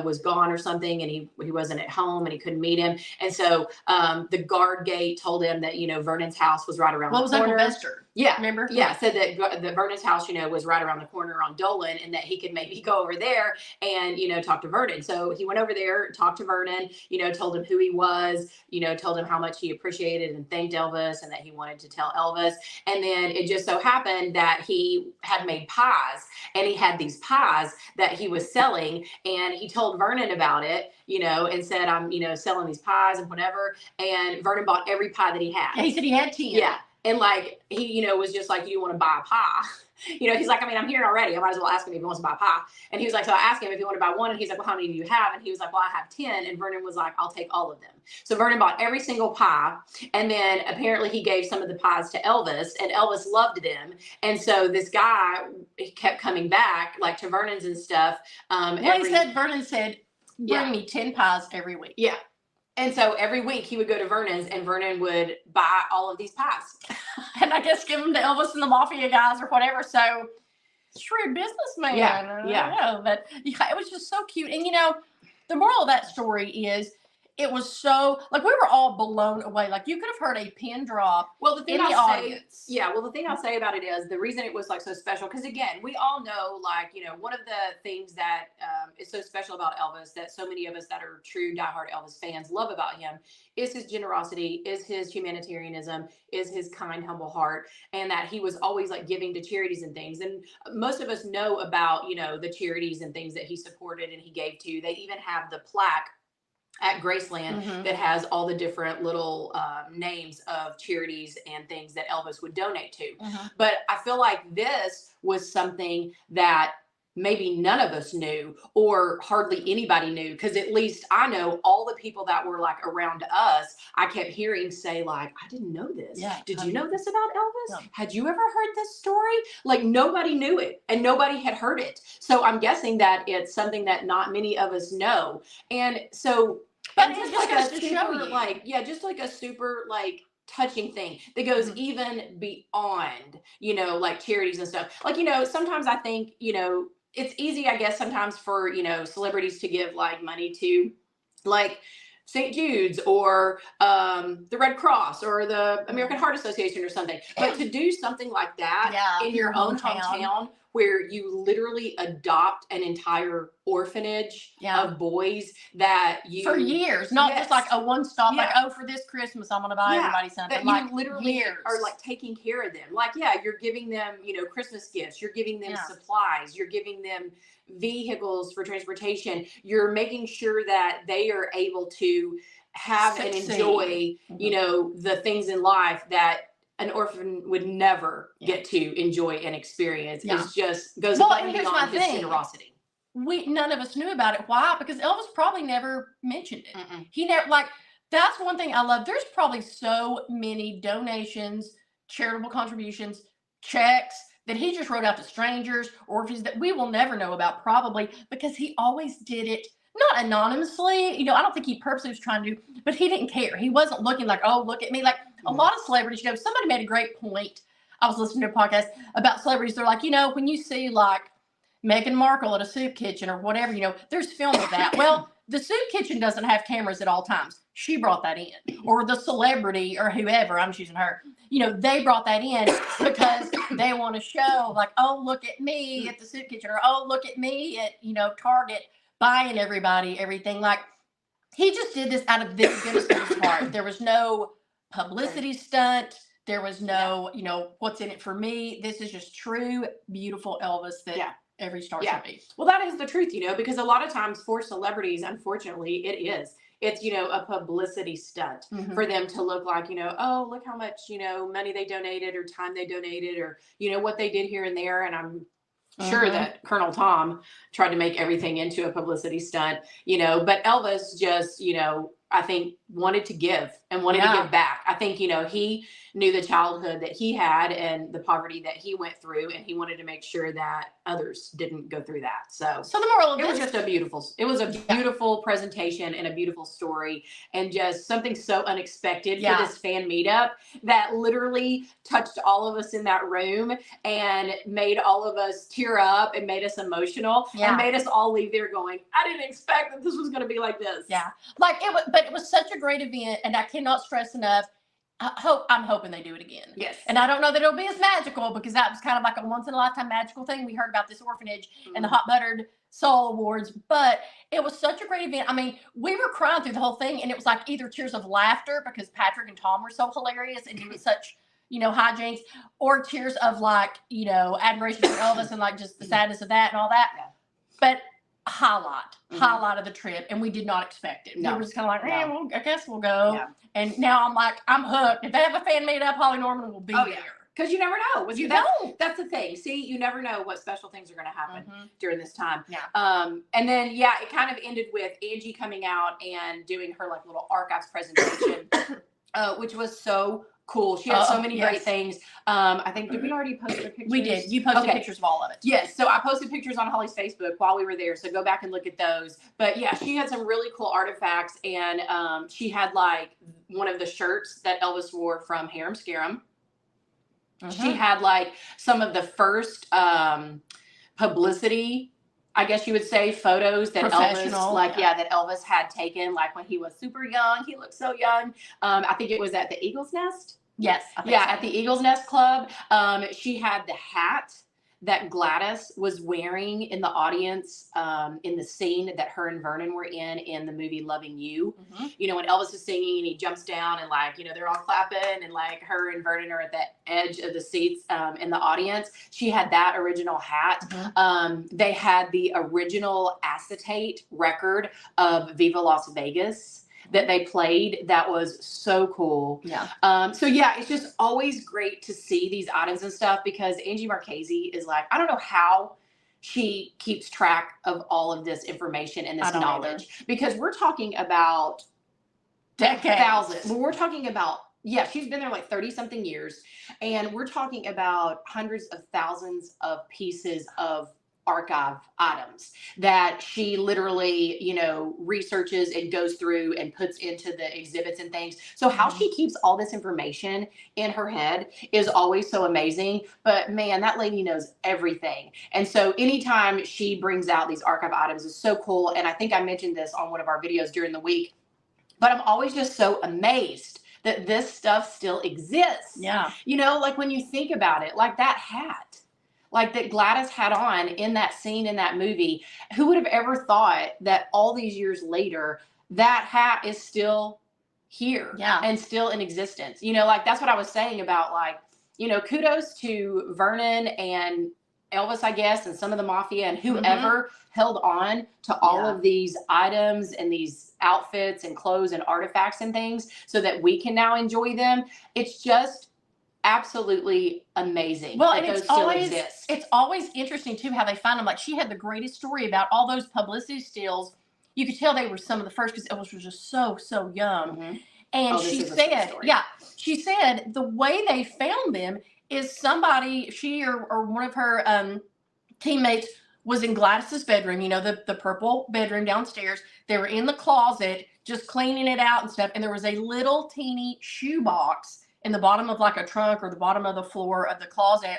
was gone or something and he wasn't at home and he couldn't meet him. And so the guard gate told him that, Vernon's house was right around the corner. What was Uncle Buster? Yeah. Remember? Yeah. Said that Vernon's house, was right around the corner on Dolan, and that he could maybe go over there and, talk to Vernon. So he went over there, talked to Vernon, told him who he was, told him how much he appreciated and thanked Elvis, and that he wanted to tell Elvis. And then it just so happened that he had made pies, and he had these pies that he was selling, and he told Vernon about it, and said, I'm, selling these pies and whatever. And Vernon bought every pie that he had. Yeah, he said he had 10. Yeah. And like, he, was just like, you want to buy a pie? He's like, I mean, I'm here already. I might as well ask him if he wants to buy a pie. And he was like, so I asked him if he wanted to buy one. And he's like, well, how many do you have? And he was like, well, I have 10. And Vernon was like, I'll take all of them. So Vernon bought every single pie. And then apparently he gave some of the pies to Elvis, and Elvis loved them. And so this guy kept coming back, like to Vernon's and stuff. Vernon said, bring me 10 pies every week. Yeah. And so every week he would go to Vernon's, and Vernon would buy all of these pies. And I guess give them to Elvis and the Mafia guys or whatever. So shrewd businessman. Yeah. But it was just so cute. And the moral of that story is it was so, like, we were all blown away. Like, you could have heard a pin drop the thing in the audience. The thing I'll say about it is the reason it was like so special, because again, we all know, like, one of the things that is so special about Elvis, that so many of us that are true diehard Elvis fans love about him, is his generosity, is his humanitarianism, is his kind, humble heart, and that he was always like giving to charities and things. And most of us know about, the charities and things that he supported and he gave to. They even have the plaque at Graceland that has all the different little names of charities and things that Elvis would donate to. But I feel like this was something that maybe none of us knew, or hardly anybody knew, because at least I know all the people that were like around us, I kept hearing say like, I didn't know this. Yeah, Did you know this about Elvis? No. Had you ever heard this story? Like, nobody knew it, and nobody had heard it. So I'm guessing that it's something that not many of us know. And so, but just it's like just a to show super, you. just like a super like touching thing that goes even beyond, like charities and stuff. Like, sometimes I think, it's easy, I guess, sometimes for, celebrities to give like money to like St. Jude's or the Red Cross or the American Heart Association or something. But to do something like that in your own hometown, where you literally adopt an entire orphanage of boys that you for years, not just like a one stop, like, oh, for this Christmas I'm gonna buy everybody something. That like you literally years. are like taking care of them. Like, you're giving them, Christmas gifts, you're giving them supplies, you're giving them vehicles for transportation, you're making sure that they are able to have and enjoy, the things in life that an orphan would never get to enjoy and experience. It's just goes above and beyond his generosity. None of us knew about it. Why? Because Elvis probably never mentioned it. He never, like, that's one thing I love. There's probably so many donations, charitable contributions, checks that he just wrote out to strangers, orphans that we will never know about, probably because he always did it not anonymously. I don't think he purposely was trying to, but he didn't care. He wasn't looking like, oh, look at me. Like a lot of celebrities, somebody made a great point. I was listening to a podcast about celebrities. They're like, when you see like Meghan Markle at a soup kitchen or whatever, there's film of that. Well, the soup kitchen doesn't have cameras at all times. She brought that in. Or the celebrity or whoever, I'm choosing her, they brought that in because they want to show like, oh, look at me at the soup kitchen, or oh, look at me at, Target buying everybody everything. Like, he just did this out of the goodness of his heart. There was no publicity stunt. There was no, what's in it for me. This is just true, beautiful Elvis that every star should be. Well, that is the truth, because a lot of times for celebrities, unfortunately, it's, a publicity stunt for them to look like, oh, look how much, money they donated or time they donated or, what they did here and there. And I'm sure that Colonel Tom tried to make everything into a publicity stunt, but Elvis just, I think wanted to give and wanted to give back. I think, he knew the childhood that he had and the poverty that he went through, and he wanted to make sure that others didn't go through that. So the moral of it was just a beautiful presentation and a beautiful story, and just something so unexpected for this fan meetup that literally touched all of us in that room and made all of us tear up and made us emotional and made us all leave there going, I didn't expect that this was going to be like this. Yeah. Like it was such a great event, and I cannot stress enough, I'm hoping they do it again. Yes. And I don't know that it'll be as magical because that was kind of like a once in a lifetime magical thing. We heard about this orphanage and the Hot Buttered Soul Awards, but it was such a great event. I mean, we were crying through the whole thing, and it was like either tears of laughter because Patrick and Tom were so hilarious and doing such, hijinks, or tears of like, admiration for Elvis and like just the sadness of that and all that. Yeah. But highlight of the trip, and we did not expect it. No. We were just kind of like, well, I guess we'll go. Yeah. And now I'm like, I'm hooked. If they have a fan made up, Holly Norman will be there. Because you never know. That's the thing. See, you never know what special things are going to happen during this time. Yeah. And then, it kind of ended with Angie coming out and doing her like little archives presentation, which was so cool. She had so many great things. I think, did we already post the pictures? We did. You posted pictures of all of it. Yes. So I posted pictures on Holly's Facebook while we were there. So go back and look at those. But yeah, she had some really cool artifacts. And she had like one of the shirts that Elvis wore from Harem Scarum. She had like some of the first publicity, I guess you would say, photos that Elvis had taken, like when he was super young. He looked so young. I think it was at the Eagle's Nest. Yes. At the Eagle's Nest Club. She had the hat that Gladys was wearing in the audience in the scene that her and Vernon were in the movie Loving You. When Elvis is singing and he jumps down and like, they're all clapping and like her and Vernon are at the edge of the seats in the audience. She had that original hat. They had the original acetate record of Viva Las Vegas that they played. That was so cool. Yeah. It's just always great to see these items and stuff because Angie Marchese is like, I don't know how she keeps track of all of this information and this knowledge because we're talking about decades. Thousands. Well, we're talking about, she's been there like 30 something years, and we're talking about hundreds of thousands of pieces of archive items that she literally, researches and goes through and puts into the exhibits and things. So how she keeps all this information in her head is always so amazing. But man, that lady knows everything. And so anytime she brings out these archive items is so cool. And I think I mentioned this on one of our videos during the week, but I'm always just so amazed that this stuff still exists. Yeah. Like when you think about it, like that hat, like that Gladys had on in that scene in that movie, who would have ever thought that all these years later, that hat is still here and still in existence? Like that's what I was saying about like, kudos to Vernon and Elvis, I guess, and some of the mafia and whoever held on to all of these items and these outfits and clothes and artifacts and things so that we can now enjoy them. It's just absolutely amazing. Well, and it's always interesting too how they find them. Like she had the greatest story about all those publicity stills. You could tell they were some of the first because Elvis was just so young. And she said the way they found them is somebody, she or one of her teammates was in Gladys's bedroom, the purple bedroom downstairs. They were in the closet just cleaning it out and stuff, and there was a little teeny shoebox in the bottom of like a trunk or the bottom of the floor of the closet.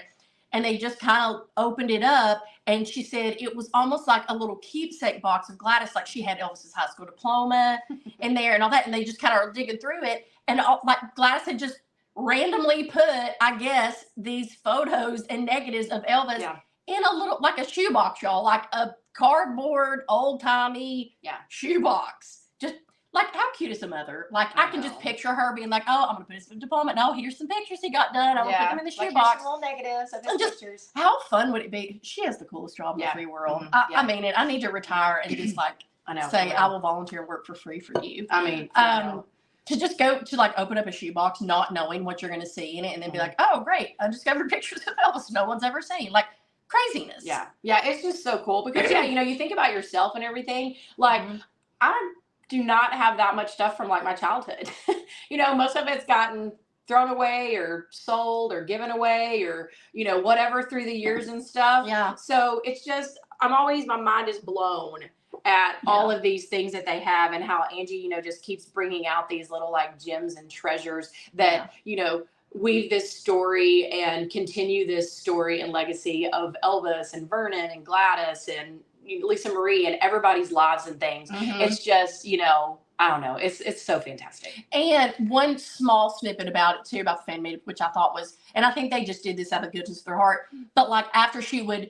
And they just kind of opened it up. And she said it was almost like a little keepsake box of Gladys. Like she had Elvis's high school diploma in there and all that. And they just kind of were digging through it. And like Gladys had just randomly put, I guess, these photos and negatives of Elvis in a little, like a shoebox, y'all, like a cardboard, old timey shoebox. Just like, how cute is a mother? Like, I can just picture her being like, oh, I'm going to put his diploma. No, here's some pictures he got done. I'm going to put them in the shoebox. Little negatives of his pictures. How fun would it be? She has the coolest job in the free world. I mean it. I need to retire and just like say, I will volunteer and work for free for you. I mean, to just go to like open up a shoebox, not knowing what you're going to see in it, and then be like, oh, great. I discovered pictures of Elvis no one's ever seen. Like, craziness. Yeah. It's just so cool because, you think about yourself and everything. Like, I do not have that much stuff from like my childhood. Most of it's gotten thrown away or sold or given away or, whatever through the years and stuff. Yeah. So it's just, my mind is blown at all of these things that they have and how Angie, just keeps bringing out these little like gems and treasures that, weave this story and continue this story and legacy of Elvis and Vernon and Gladys and Lisa Marie and everybody's lives and things. It's just, I don't know. It's so fantastic. And one small snippet about it too, about the fan meetup, which I thought was, and I think they just did this out of the goodness of their heart. But like after she would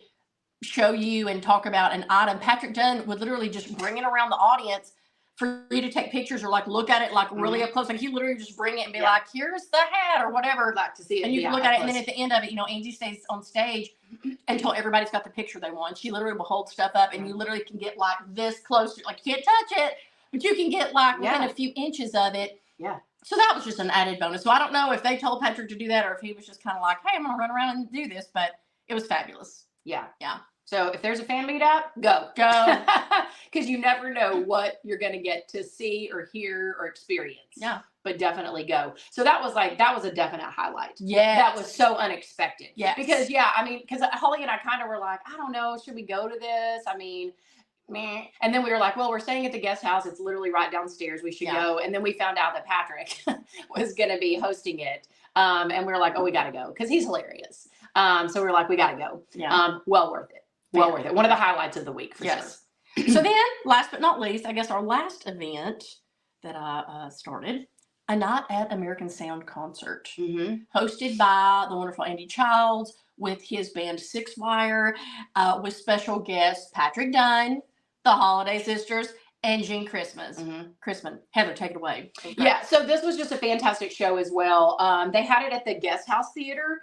show you and talk about an item, Patrick Dunn would literally just bring it around the audience for you to take pictures or like look at it like really up close. Like he literally just bring it and be like, "Here's the hat" or whatever. I'd like to see it. And you can look at it, and then at the end of it, Angie stays on stage until everybody's got the picture they want. She literally will hold stuff up, and you literally can get like this close. Like you can't touch it, but you can get like within a few inches of it. Yeah. So that was just an added bonus. So I don't know if they told Patrick to do that or if he was just kind of like, "Hey, I'm gonna run around and do this," but it was fabulous. Yeah. Yeah. So if there's a fan meetup, go. Because you never know what you're going to get to see or hear or experience. Yeah. But definitely go. So that was a definite highlight. Yeah. That was so unexpected. Yeah. Because, because Holly and I kind of were like, I don't know, should we go to this? I mean, meh. And then we were like, well, we're staying at the guest house. It's literally right downstairs. We should go. And then we found out that Patrick was going to be hosting it. And we were like, oh, we got to go because he's hilarious. So we were like, we got to go. Yeah. Well worth it. Well worth it. One of the highlights of the week for sure. So then, last but not least, I guess our last event that I started, a Night at American Sound concert, hosted by the wonderful Andy Childs with his band Six Wire, with special guests Patrick Dunn, the Holiday Sisters, and Jean Chrisman. Heather, take it away. Yeah, so this was just a fantastic show as well. They had it at the Guest House Theater,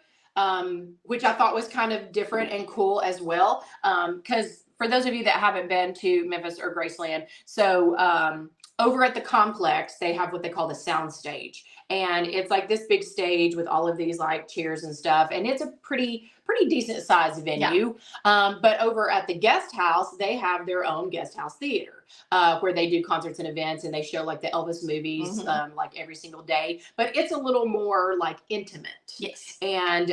which I thought was kind of different and cool as well. Because for those of you that haven't been to Memphis or Graceland, so over at the complex, they have what they call the sound stage. And it's like this big stage with all of these like chairs and stuff. And it's a pretty decent sized venue. But over at the guest house, they have their own guest house theater where they do concerts and events and they show like the Elvis movies like every single day. But it's a little more like intimate. Yes. And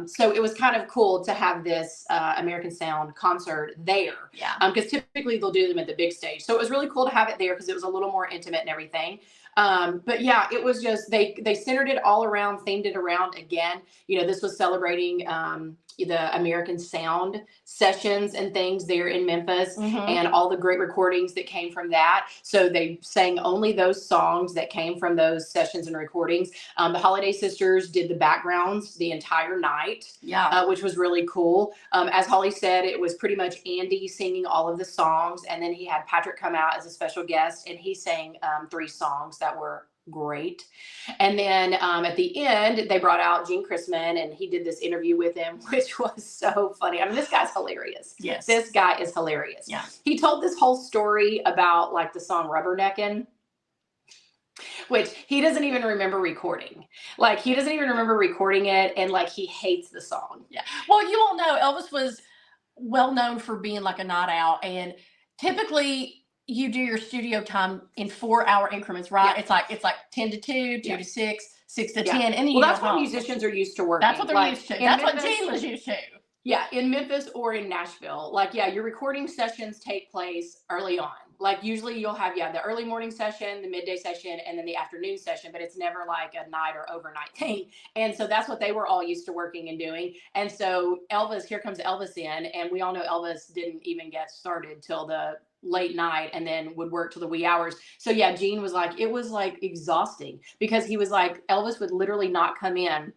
so it was kind of cool to have this American Sound concert there. Yeah. Because typically they'll do them at the big stage. So it was really cool to have it there because it was a little more intimate and everything. But yeah, it was just, they centered it all around, themed it around again. This was celebrating the American Sound sessions and things there in Memphis and all the great recordings that came from that. So they sang only those songs that came from those sessions and recordings. The Holiday Sisters did the backgrounds the entire night, which was really cool. As Holly said, it was pretty much Andy singing all of the songs. And then he had Patrick come out as a special guest and he sang 3 songs that were great. And then at the end, they brought out Jean Chrisman and he did this interview with him, which was so funny. I mean, this guy's hilarious. Yes. This guy is hilarious. Yeah. He told this whole story about like the song Rubberneckin', which he doesn't even remember recording. Like he doesn't even remember recording it and like he hates the song. Yeah. Well, you all know Elvis was well known for being like a night out, and typically you do your studio time in 4-hour increments, right? Yeah. It's like 10 to 2, 2 to 6, 6 to 10. And then that's what musicians are used to working. That's what they're used to. That's what Jean was used to. Yeah, in Memphis or in Nashville. Like, your recording sessions take place early on. Like, usually you'll have, the early morning session, the midday session, and then the afternoon session, but it's never like a night or overnight thing. And so that's what they were all used to working and doing. And so here comes Elvis in, and we all know Elvis didn't even get started till the late night and then would work till the wee hours. So yeah, Jean was like, it was like exhausting because he was like, Elvis would literally not come in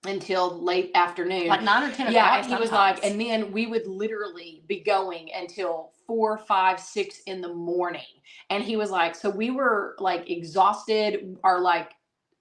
until late afternoon, like 9 or 10 o'clock. Yeah, and he was like, and then we would literally be going until 4, 5, 6 in the morning. And he was like, so we were like exhausted, our like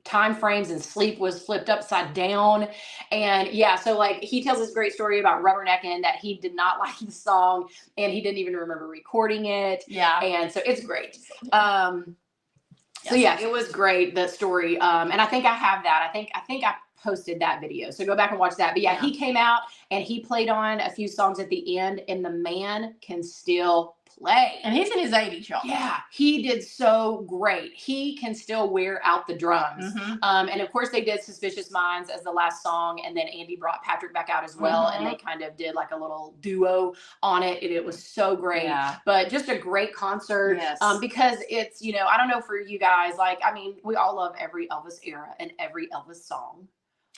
time frames and sleep was flipped upside down. And so like he tells this great story about Rubberneckin', that he did not like the song and he didn't even remember recording it. Yeah. And so it's great. So yeah, it was great, the story. And I think I have that. I think I posted that video. So go back and watch that. But yeah, he came out and he played on a few songs at the end and the man can still play. And he's in his 80s, y'all. Yeah, he did so great. He can still wear out the drums. And of course they did Suspicious Minds as the last song. And then Andy brought Patrick back out as well. And they kind of did like a little duo on it. And it was so great. Yeah. But just a great concert. Yes. Because it's, I don't know for you guys, like, I mean, we all love every Elvis era and every Elvis song.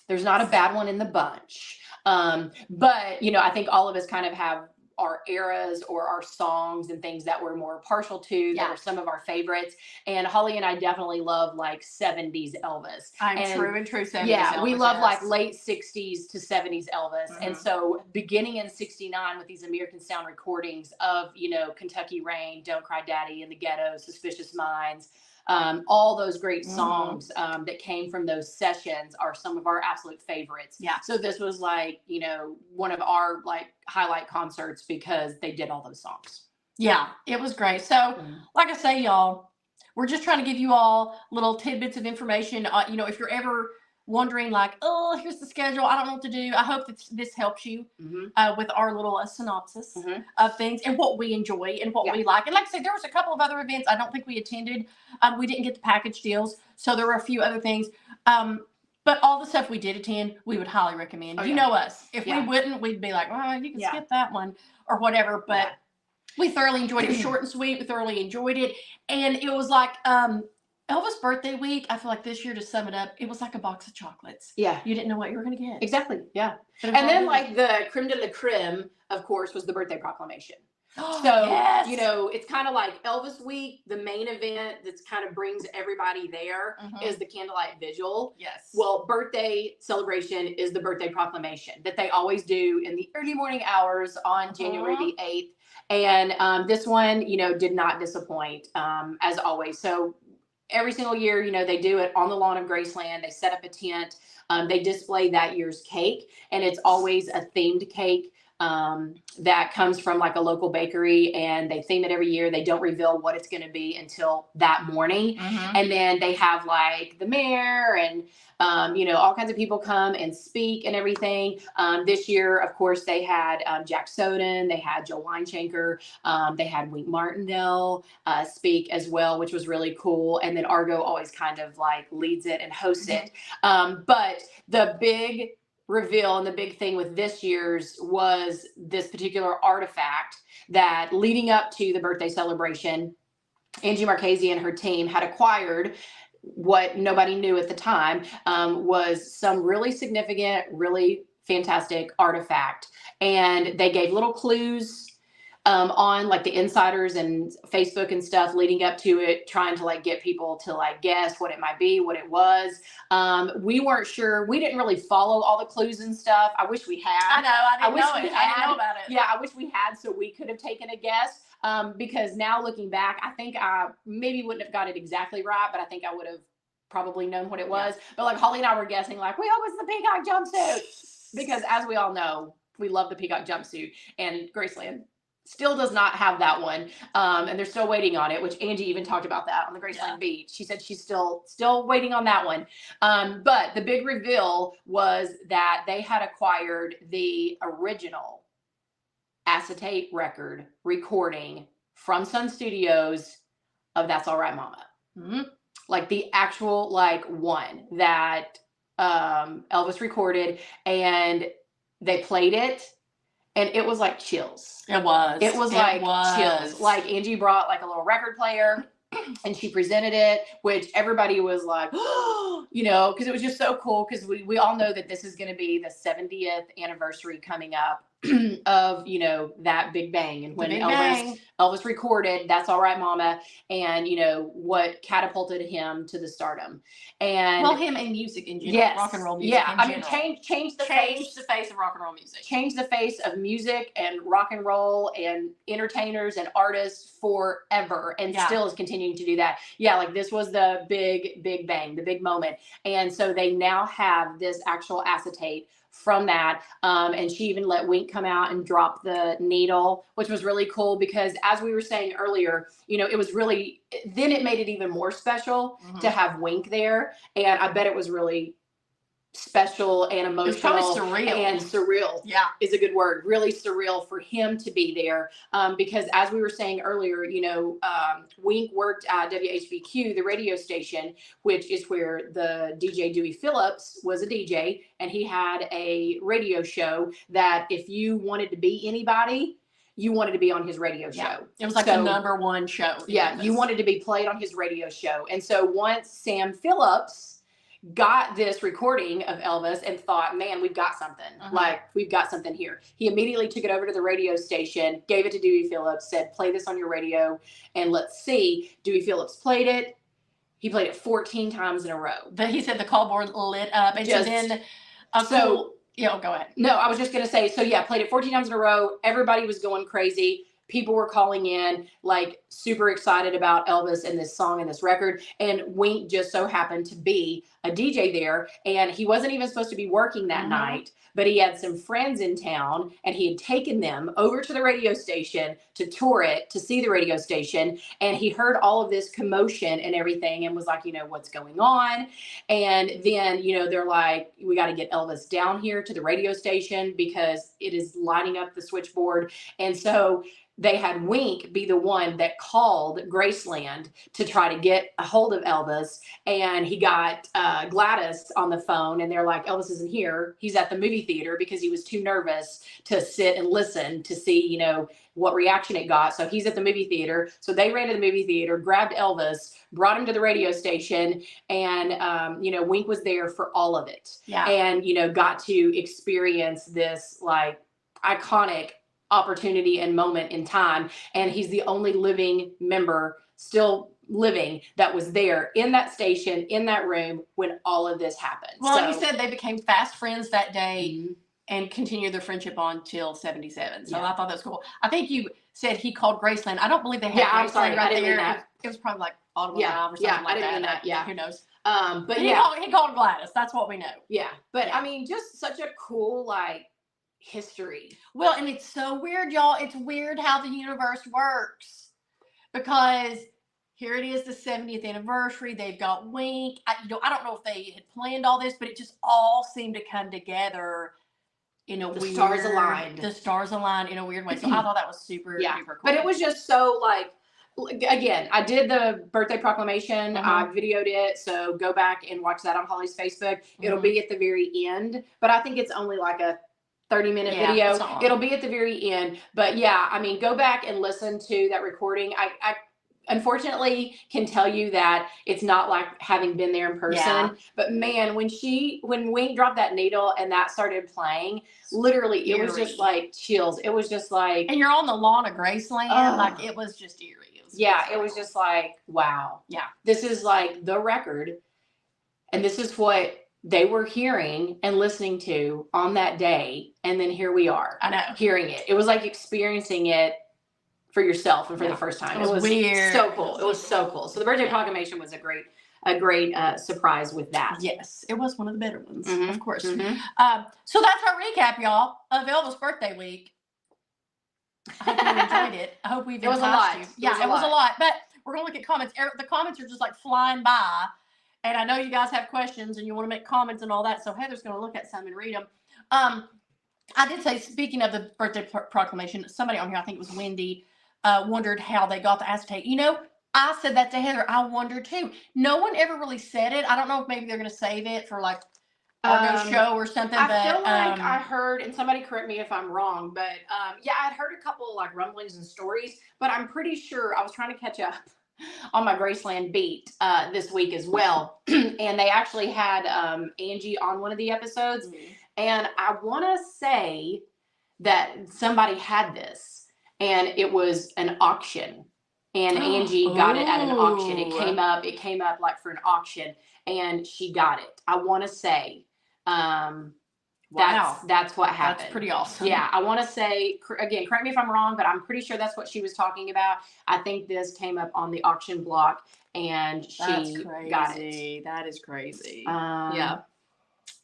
There's not a bad one in the bunch. But, I think all of us kind of have our eras or our songs and things that we're more partial to, that are some of our favorites. And Holly and I definitely love like 70s Elvis. True and true 70s yeah, Elvis. We love like late 60s to 70s Elvis. And so beginning in 69 with these American Sound recordings of, you know, Kentucky Rain, Don't Cry Daddy, In the Ghetto, Suspicious Minds, all those great songs that came from those sessions are some of our absolute favorites. Yeah. So this was like, you know, one of our like highlight concerts because they did all those songs. Yeah, it was great. So like I say, y'all, we're just trying to give you all little tidbits of information. You know, if you're ever wondering like, oh, here's the schedule, I don't know what to do. I hope that this helps you with our little synopsis of things and what we enjoy and what we like. And like I said, there was a couple of other events I don't think we attended. We didn't get the package deals. So there were a few other things. But all the stuff we did attend, we would highly recommend. You know us. If we wouldn't, we'd be like, oh, you can skip that one or whatever. But we thoroughly enjoyed it. Short and sweet. We thoroughly enjoyed it. And it was like Elvis birthday week. I feel like this year, to sum it up, it was like a box of chocolates. Yeah. You didn't know what you were going to get. Exactly. Yeah. And then like the creme de la creme, of course, was the birthday proclamation. So, you know, it's kind of like Elvis week. The main event that's kind of brings everybody there is the candlelight vigil. Yes. Well, birthday celebration is the birthday proclamation that they always do in the early morning hours on January the 8th. And this one, you know, did not disappoint, as always. So every single year, you know, they do it on the lawn of Graceland. They set up a tent. They display that year's cake, and it's always a themed cake that comes from like a local bakery, and they theme it every year. They don't reveal what it's going to be until that morning. And then they have like the mayor and, you know, all kinds of people come and speak and everything. This year, of course, they had Jack Soden, they had Joe Weinshanker, they had Wink Martindale speak as well, which was really cool. And then Argo always kind of like leads it and hosts it. But the big reveal and the big thing with this year's was this particular artifact that leading up to the birthday celebration, Angie Marchese and her team had acquired. What nobody knew at the time was some really significant, really fantastic artifact. And they gave little clues on like the insiders and Facebook and stuff leading up to it, trying to like get people to like guess what it might be, what it was. We weren't sure. We didn't really follow all the clues and stuff. I wish we had. I know. I didn't know it. I didn't know about it. Yeah, I wish we had, so we could have taken a guess. Because now looking back, I think I maybe wouldn't have got it exactly right, but I think I would have probably known what it was. But like Holly and I were guessing like, we hope it's the peacock jumpsuit. Because as we all know, we love the peacock jumpsuit, and Graceland still does not have that one. And they're still waiting on it, which Angie even talked about that on the Graceland Beach. She said she's still waiting on that one. But the big reveal was that they had acquired the original acetate record recording from Sun Studios of That's All Right Mama. Like the actual like one that Elvis recorded, and they played it. And it was like chills. It was. It was like chills. Like Angie brought like a little record player and she presented it, which everybody was like, oh, you know, because it was just so cool. Because we all know that this is going to be the 70th anniversary coming up of, you know, that Big Bang, and when Elvis recorded That's All Right Mama, and, you know, what catapulted him to the stardom. And well, him and music in general, rock and roll music. Yeah, I mean, change the face of rock and roll music. Change the face of music and rock and roll and entertainers and artists forever, and still is continuing to do that. Yeah, like this was the big bang, the big moment. And so they now have this actual acetate from that. And she even let Wink come out and drop the needle, which was really cool because, as we were saying earlier, you know, it was really, then it made it even more special to have Wink there. And I bet it was really special and emotional. It's probably surreal. And surreal is a good word. Really surreal for him to be there. Because as we were saying earlier, you know, Wink worked at WHBQ, the radio station, which is where the DJ Dewey Phillips was a DJ. And he had a radio show that if you wanted to be anybody, you wanted to be on his radio show. It was like the #1 show. Yeah, you wanted to be played on his radio show. And so once Sam Phillips got this recording of Elvis and thought, man, we've got something. Like, we've got something here. He immediately took it over to the radio station, gave it to Dewey Phillips, said, play this on your radio and let's see. Dewey Phillips played it. He played it 14 times in a row. But he said the call board lit up. And so then, go ahead. No, I was just going to say, so yeah, played it 14 times in a row. Everybody was going crazy. People were calling in, like, super excited about Elvis and this song and this record. And Wink just so happened to be a DJ there. And he wasn't even supposed to be working that night, but he had some friends in town and he had taken them over to the radio station to tour it, to see the radio station. And he heard all of this commotion and everything and was like, you know, what's going on? And then, you know, they're like, we got to get Elvis down here to the radio station because it is lining up the switchboard. And so they had Wink be the one that called Graceland to try to get a hold of Elvis. And he got Gladys on the phone and they're like, Elvis isn't here. He's at the movie theater because he was too nervous to sit and listen to see, you know, what reaction it got. So he's at the movie theater. So they ran to the movie theater, grabbed Elvis, brought him to the radio station. And, you know, Wink was there for all of it. Yeah. And, you know, got to experience this like iconic opportunity and moment in time. And he's the only living member still living that was there in that station, in that room when all of this happened. Well, so, he said they became fast friends that day and continued their friendship on till 77. So I thought that was cool. I think you said he called Graceland. I don't believe they had Graceland right there. It was probably like Audible Live or something like that. Yeah, who knows? But he called Gladys. That's what we know. Yeah, but I mean, just such a cool like history. Well, and it's so weird, y'all. It's weird how the universe works because here it is, the 70th anniversary. They've got Wink. I don't know if they had planned all this, but it just all seemed to come together in a weird. The stars aligned. The stars aligned in a weird way. So I thought that was super duper cool. But it was just so like. Again, I did the birthday proclamation. I videoed it. So go back and watch that on Holly's Facebook. It'll be at the very end, but I think it's only like a 30-minute video. It'll be at the very end. But yeah, I mean, go back and listen to that recording. I unfortunately can tell you that it's not like having been there in person, but man, when Wink dropped that needle and that started playing, literally it was just like chills. It was just like, and you're on the lawn of Graceland, like it was just eerie. It was just like, wow. Yeah. This is like the record. And this is what they were hearing and listening to on that day. And then here we are. I know. Hearing it. It was like experiencing it for yourself and for the first time. It was weird. So cool. It was so cool. So the birthday proclamation was a great surprise with that. Yes. It was one of the better ones, of course. So that's our recap, y'all, of Elvis birthday week. I hope you enjoyed it. I hope we've enticed you. Yeah, it was a lot. But we're going to look at comments. The comments are just like flying by. And I know you guys have questions and you want to make comments and all that. So Heather's going to look at some and read them. I did say, speaking of the birthday proclamation, somebody on here, I think it was Wendy, wondered how they got the acetate. You know, I said that to Heather. I wondered too. No one ever really said it. I don't know if maybe they're going to save it for like Argo show or something. I feel like I heard, and somebody correct me if I'm wrong, but I'd heard a couple like rumblings and stories, but I'm pretty sure I was trying to catch up on my Graceland beat this week as well. And they actually had Angie on one of the episodes. And I want to say that somebody had this and it was an auction. And Angie got it at an auction. It came up like for an auction and she got it. I want to say that's what happened. That's pretty awesome. Yeah, I want to say, again, correct me if I'm wrong, but I'm pretty sure that's what she was talking about. I think this came up on the auction block and she got it. That is crazy. Yeah.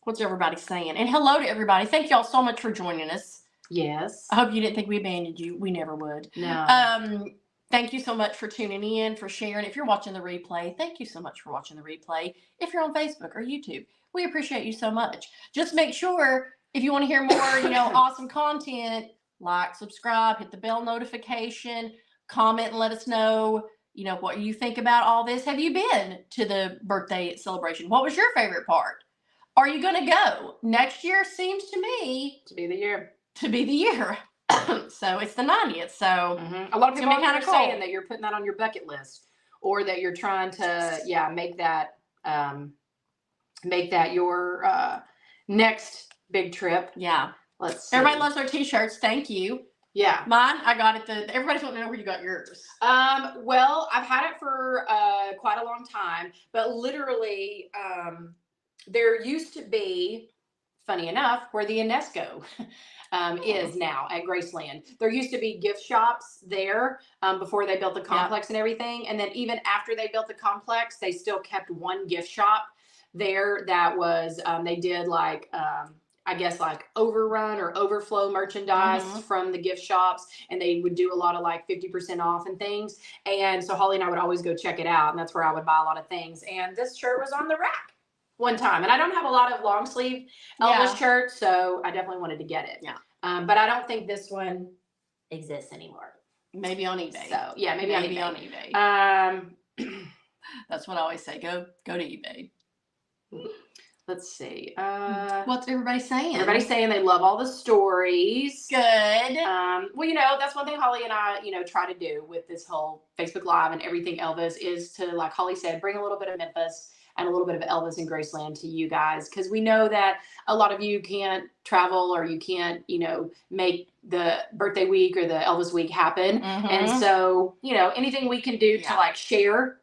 What's everybody saying? And hello to everybody. Thank y'all so much for joining us. Yes. I hope you didn't think we abandoned you. We never would. No. Thank you so much for tuning in, for sharing. If you're watching the replay, thank you so much for watching the replay. If you're on Facebook or YouTube, we appreciate you so much. Just make sure if you want to hear more, awesome content, like, subscribe, hit the bell notification, comment and let us know, what you think about all this. Have you been to the birthday celebration? What was your favorite part? Are you going to go? Next year seems to me to be the year. So it's the 90th. So a lot of people are saying that you're putting that on your bucket list or that you're trying to, make that make that your next big trip. Yeah. Let's see. Everybody loves our t-shirts. Thank you. Yeah. Mine, I got it. Everybody's wanting to know where you got yours. Well, I've had it for quite a long time, but literally, there used to be, funny enough, where the UNESCO is now at Graceland. There used to be gift shops there before they built the complex and everything. And then even after they built the complex, they still kept one gift shop there that was, they did like, I guess like overrun or overflow merchandise from the gift shops. And they would do a lot of like 50% off and things. And so Holly and I would always go check it out. And that's where I would buy a lot of things. And this shirt was on the rack one time. And I don't have a lot of long sleeve Elvis shirts, so I definitely wanted to get it. Yeah. But I don't think this one exists anymore. Maybe on eBay. So yeah, maybe on eBay. That's what I always say. Go to eBay. Let's see. What's everybody saying? Everybody's saying they love all the stories. Good. Well, you know, that's one thing Holly and I, you know, try to do with this whole Facebook Live and everything Elvis is to, like Holly said, bring a little bit of Memphis and a little bit of Elvis and Graceland to you guys. Because we know that a lot of you can't travel or you can't, you know, make the birthday week or the Elvis week happen. And so, you know, anything we can do to like share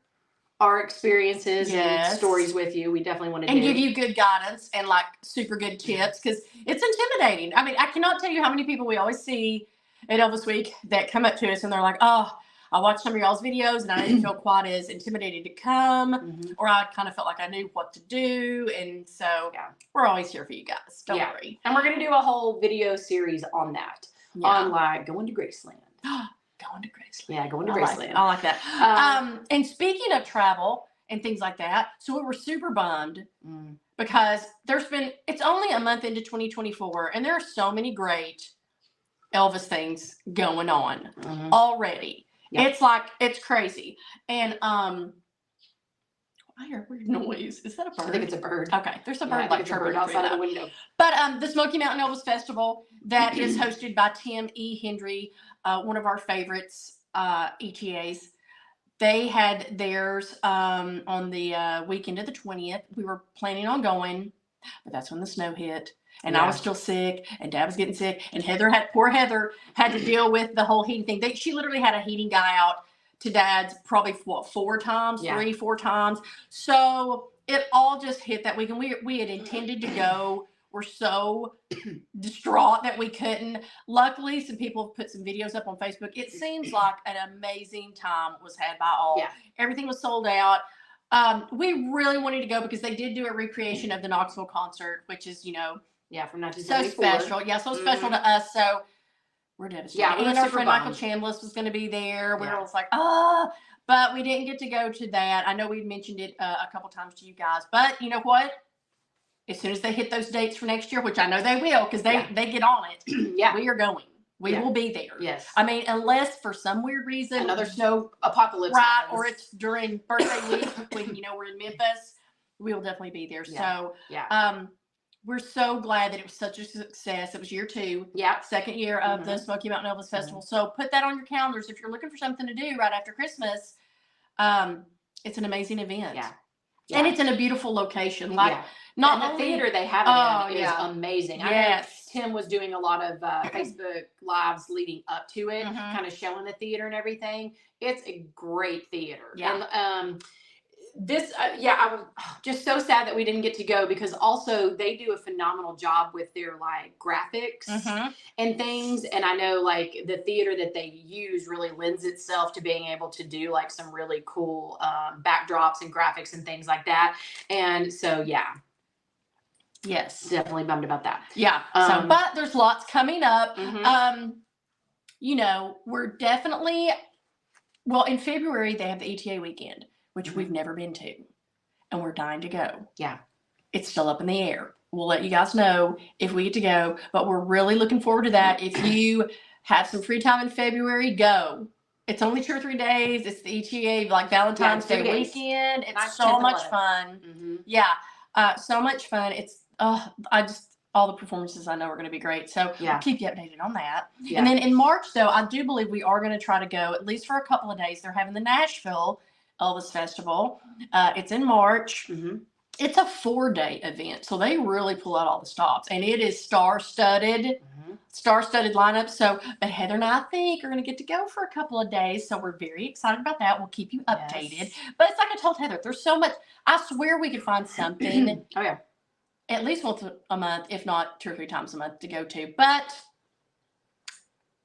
our experiences and stories with you, we definitely want to do. And give you good guidance and like super good tips, because it's intimidating. I mean, I cannot tell you how many people we always see at Elvis Week that come up to us and they're like, oh, I watched some of y'all's videos and I didn't feel quite as intimidated to come, or I kind of felt like I knew what to do. And so we're always here for you guys. Don't worry. And we're going to do a whole video series on that, on like going to Graceland. Going to Graceland. Yeah, going to Graceland. I like that. And speaking of travel and things like that, so we were super bummed because it's only a month into 2024 and there are so many great Elvis things going on already. Yep. It's crazy. And I hear weird noise. Is that a bird? I think it's a bird. Okay. There's a bird like chirping outside of the window. But the Smoky Mountain Elvis Festival that is hosted by Tim E. Hendry, one of our favorites, ETAs. They had theirs on the weekend of the 20th. We were planning on going, but that's when the snow hit. And I was still sick, and Dad was getting sick, and poor Heather had to deal with the whole heating thing. She literally had a heating guy out to Dad's probably 4 times. So it all just hit that week, and we had intended to go. We're so distraught that we couldn't. Luckily, some people have put some videos up on Facebook. It seems like an amazing time was had by all. Yeah. Everything was sold out. We really wanted to go because they did do a recreation of the Knoxville concert, which is, you know, from 1974. So special. Yeah, so special to us. So we're devastated. Yeah, and our friend Michael Chambliss was going to be there. We were almost like, but we didn't get to go to that. I know we mentioned it a couple times to you guys, but you know what? As soon as they hit those dates for next year, which I know they will, because they get on it. We are going. We will be there. Yes. I mean, unless for some weird reason another snow apocalypse happens. Or it's during birthday week when we're in Memphis, we will definitely be there. So we're so glad that it was such a success. It was year 2. Second year of the Smoky Mountain Elvis Festival. So put that on your calendars if you're looking for something to do right after Christmas. It's an amazing event. And it's in a beautiful location. Not the theater they have it in is amazing. Yes. Tim was doing a lot of Facebook Lives leading up to it, kind of showing the theater and everything. It's a great theater. And this, I was just so sad that we didn't get to go, because also they do a phenomenal job with their like graphics and things. And I know like the theater that they use really lends itself to being able to do like some really cool backdrops and graphics and things like that. And so, definitely bummed about that. But there's lots coming up. We're definitely, in February they have the ETA weekend, which we've never been to, and we're dying to go. It's still up in the air. We'll let you guys know if we get to go, but we're really looking forward to that. If you have some free time in February, go. It's only 2 or 3 days. It's the ETA, like Valentine's Day weekend. It's so much fun. So much fun. It's, all the performances I know are going to be great. So we'll keep you updated on that. And then in March, though, I do believe we are going to try to go at least for a couple of days. They're having the Nashville Elvis Festival. It's in March. It's a 4-day event, so they really pull out all the stops, and it is star-studded lineup. So, but Heather and I think are going to get to go for a couple of days, so we're very excited about that. We'll keep you updated. Yes. But it's like I told Heather, there's so much. I swear we could find something. Oh yeah. At least once a month, if not 2 or 3 times a month to go to. But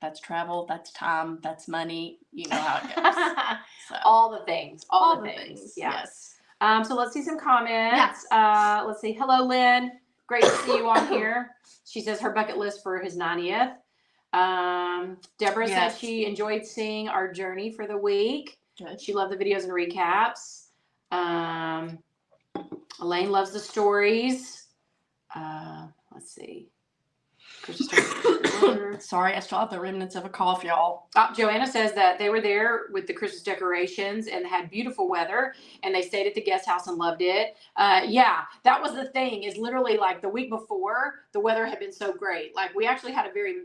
that's travel, that's time, that's money. You know how it goes. So, all the things. All the things. things. Yeah. Yes. So let's see some comments. Let's see. Hello, Lynn. Great to see you on here. She says her bucket list for his 90th. Deborah says she enjoyed seeing our journey for the week. Good. She loved the videos and recaps. Elaine loves the stories. Let's see. Sorry, I still have the remnants of a cough, y'all. Joanna says that they were there with the Christmas decorations and had beautiful weather, and they stayed at the guest house and loved it. Yeah, that was the thing, is literally like the week before, the weather had been so great. Like we actually had a very,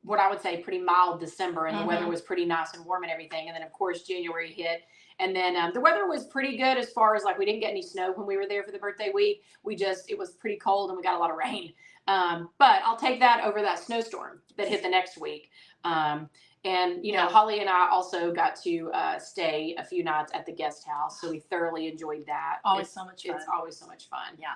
what I would say, pretty mild December, and the weather was pretty nice and warm and everything. And then of course January hit, and then the weather was pretty good as far as like we didn't get any snow when we were there for the birthday week. It was pretty cold and we got a lot of rain. But I'll take that over that snowstorm that hit the next week. And, you know, Holly and I also got to stay a few nights at the guest house. So we thoroughly enjoyed that. Always so much fun. It's always so much fun. Yeah.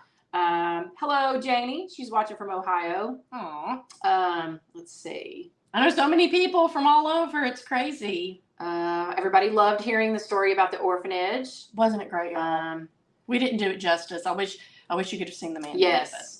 Hello, Janie. She's watching from Ohio. Aw. Let's see. I know so many people from all over. It's crazy. Everybody loved hearing the story about the orphanage. Wasn't it great? We didn't do it justice. I wish you could have seen the man. Yes.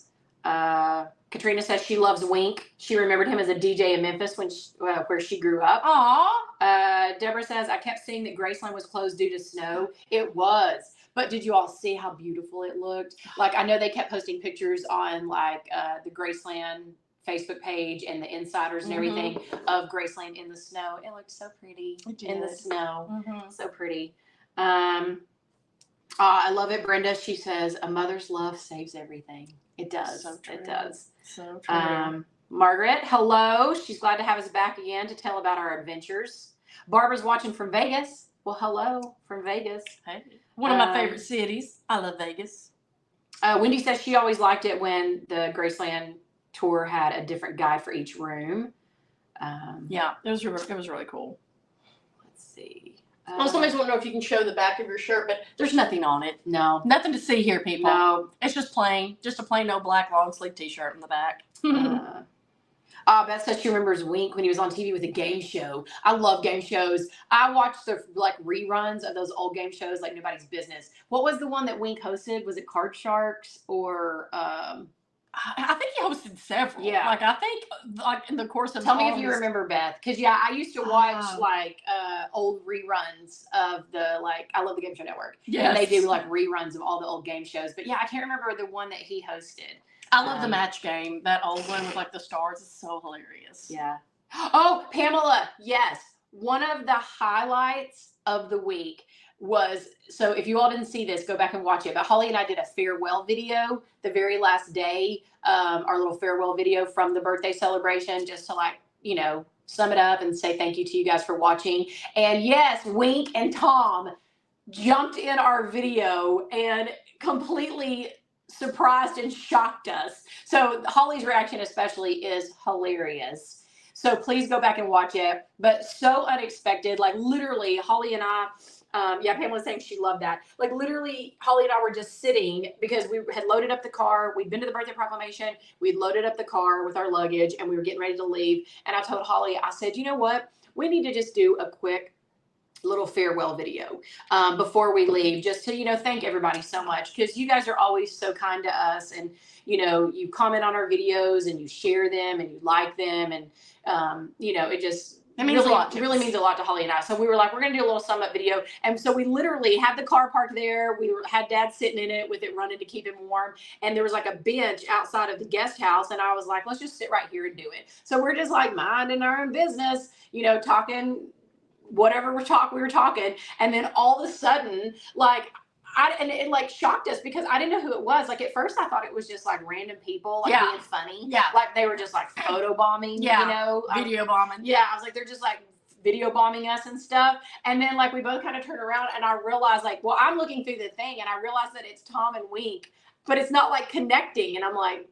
Katrina says she loves Wink. She remembered him as a DJ in Memphis where she grew up. Aw. Deborah says, I kept seeing that Graceland was closed due to snow. It was. But did you all see how beautiful it looked? Like, I know they kept posting pictures on like the Graceland Facebook page and the insiders and everything of Graceland in the snow. It looked so pretty in the snow. So pretty. I love it, Brenda. She says, a mother's love saves everything. It does. So true. It does. So true. Margaret, hello. She's glad to have us back again to tell about our adventures. Barbara's watching from Vegas. Well, hello from Vegas. Hey. One of my favorite cities. I love Vegas. Wendy says she always liked it when the Graceland tour had a different guide for each room. Yeah, it was really cool. Let's see. Well, somebody's want to know if you can show the back of your shirt, but there's nothing on it. No. Nothing to see here, people. No. It's just plain. Just a plain old black long sleeve t-shirt in the back. Beth says she remembers Wink when he was on TV with a game show. I love game shows. I watched the like reruns of those old game shows like nobody's business. What was the one that Wink hosted? Was it Card Sharks or I think he hosted several. Yeah. Like I think like in the course of Tell me if you remember, Beth. Because yeah, I used to watch like old reruns of the like I love the Game Show Network. Yeah. And they do like reruns of all the old game shows. But yeah, I can't remember the one that he hosted. I love the match game. That old one with like the stars is so hilarious. Yeah. Oh, Pamela. Yes. One of the highlights of the week was, so if you all didn't see this, go back and watch it. But Holly and I did a farewell video the very last day, our little farewell video from the birthday celebration, just to like, you know, sum it up and say thank you to you guys for watching. And yes, Wink and Tom jumped in our video and completely surprised and shocked us. So Holly's reaction especially is hilarious. So please go back and watch it. But so unexpected, like literally Holly and I, Pamela's saying she loved that. Like literally Holly and I were just sitting because we had loaded up the car. We'd been to the birthday proclamation. We'd loaded up the car with our luggage and we were getting ready to leave. And I told Holly, I said, you know what? We need to just do a quick little farewell video before we leave, just to, you know, thank everybody so much, because you guys are always so kind to us, and you know, you comment on our videos and you share them and you like them, and you know, it means a lot. It really means a lot to Holly and I. So we were like, we're gonna do a little sum up video, and so we literally had the car parked there. Had Dad sitting in it with it running to keep him warm, and there was like a bench outside of the guest house, and I was like, let's just sit right here and do it. So we're just like minding our own business, you know, talking whatever we were talking, and then all of a sudden, like, and it like shocked us because I didn't know who it was. Like at first I thought it was just like random people like being funny. Yeah. Like they were just like photo bombing, you know. Video bombing. Yeah. I was like, they're just like video bombing us and stuff. And then like we both kind of turn around and I realized like, well, I'm looking through the thing and I realized that it's Tom and Wink, but it's not like connecting. And I'm like,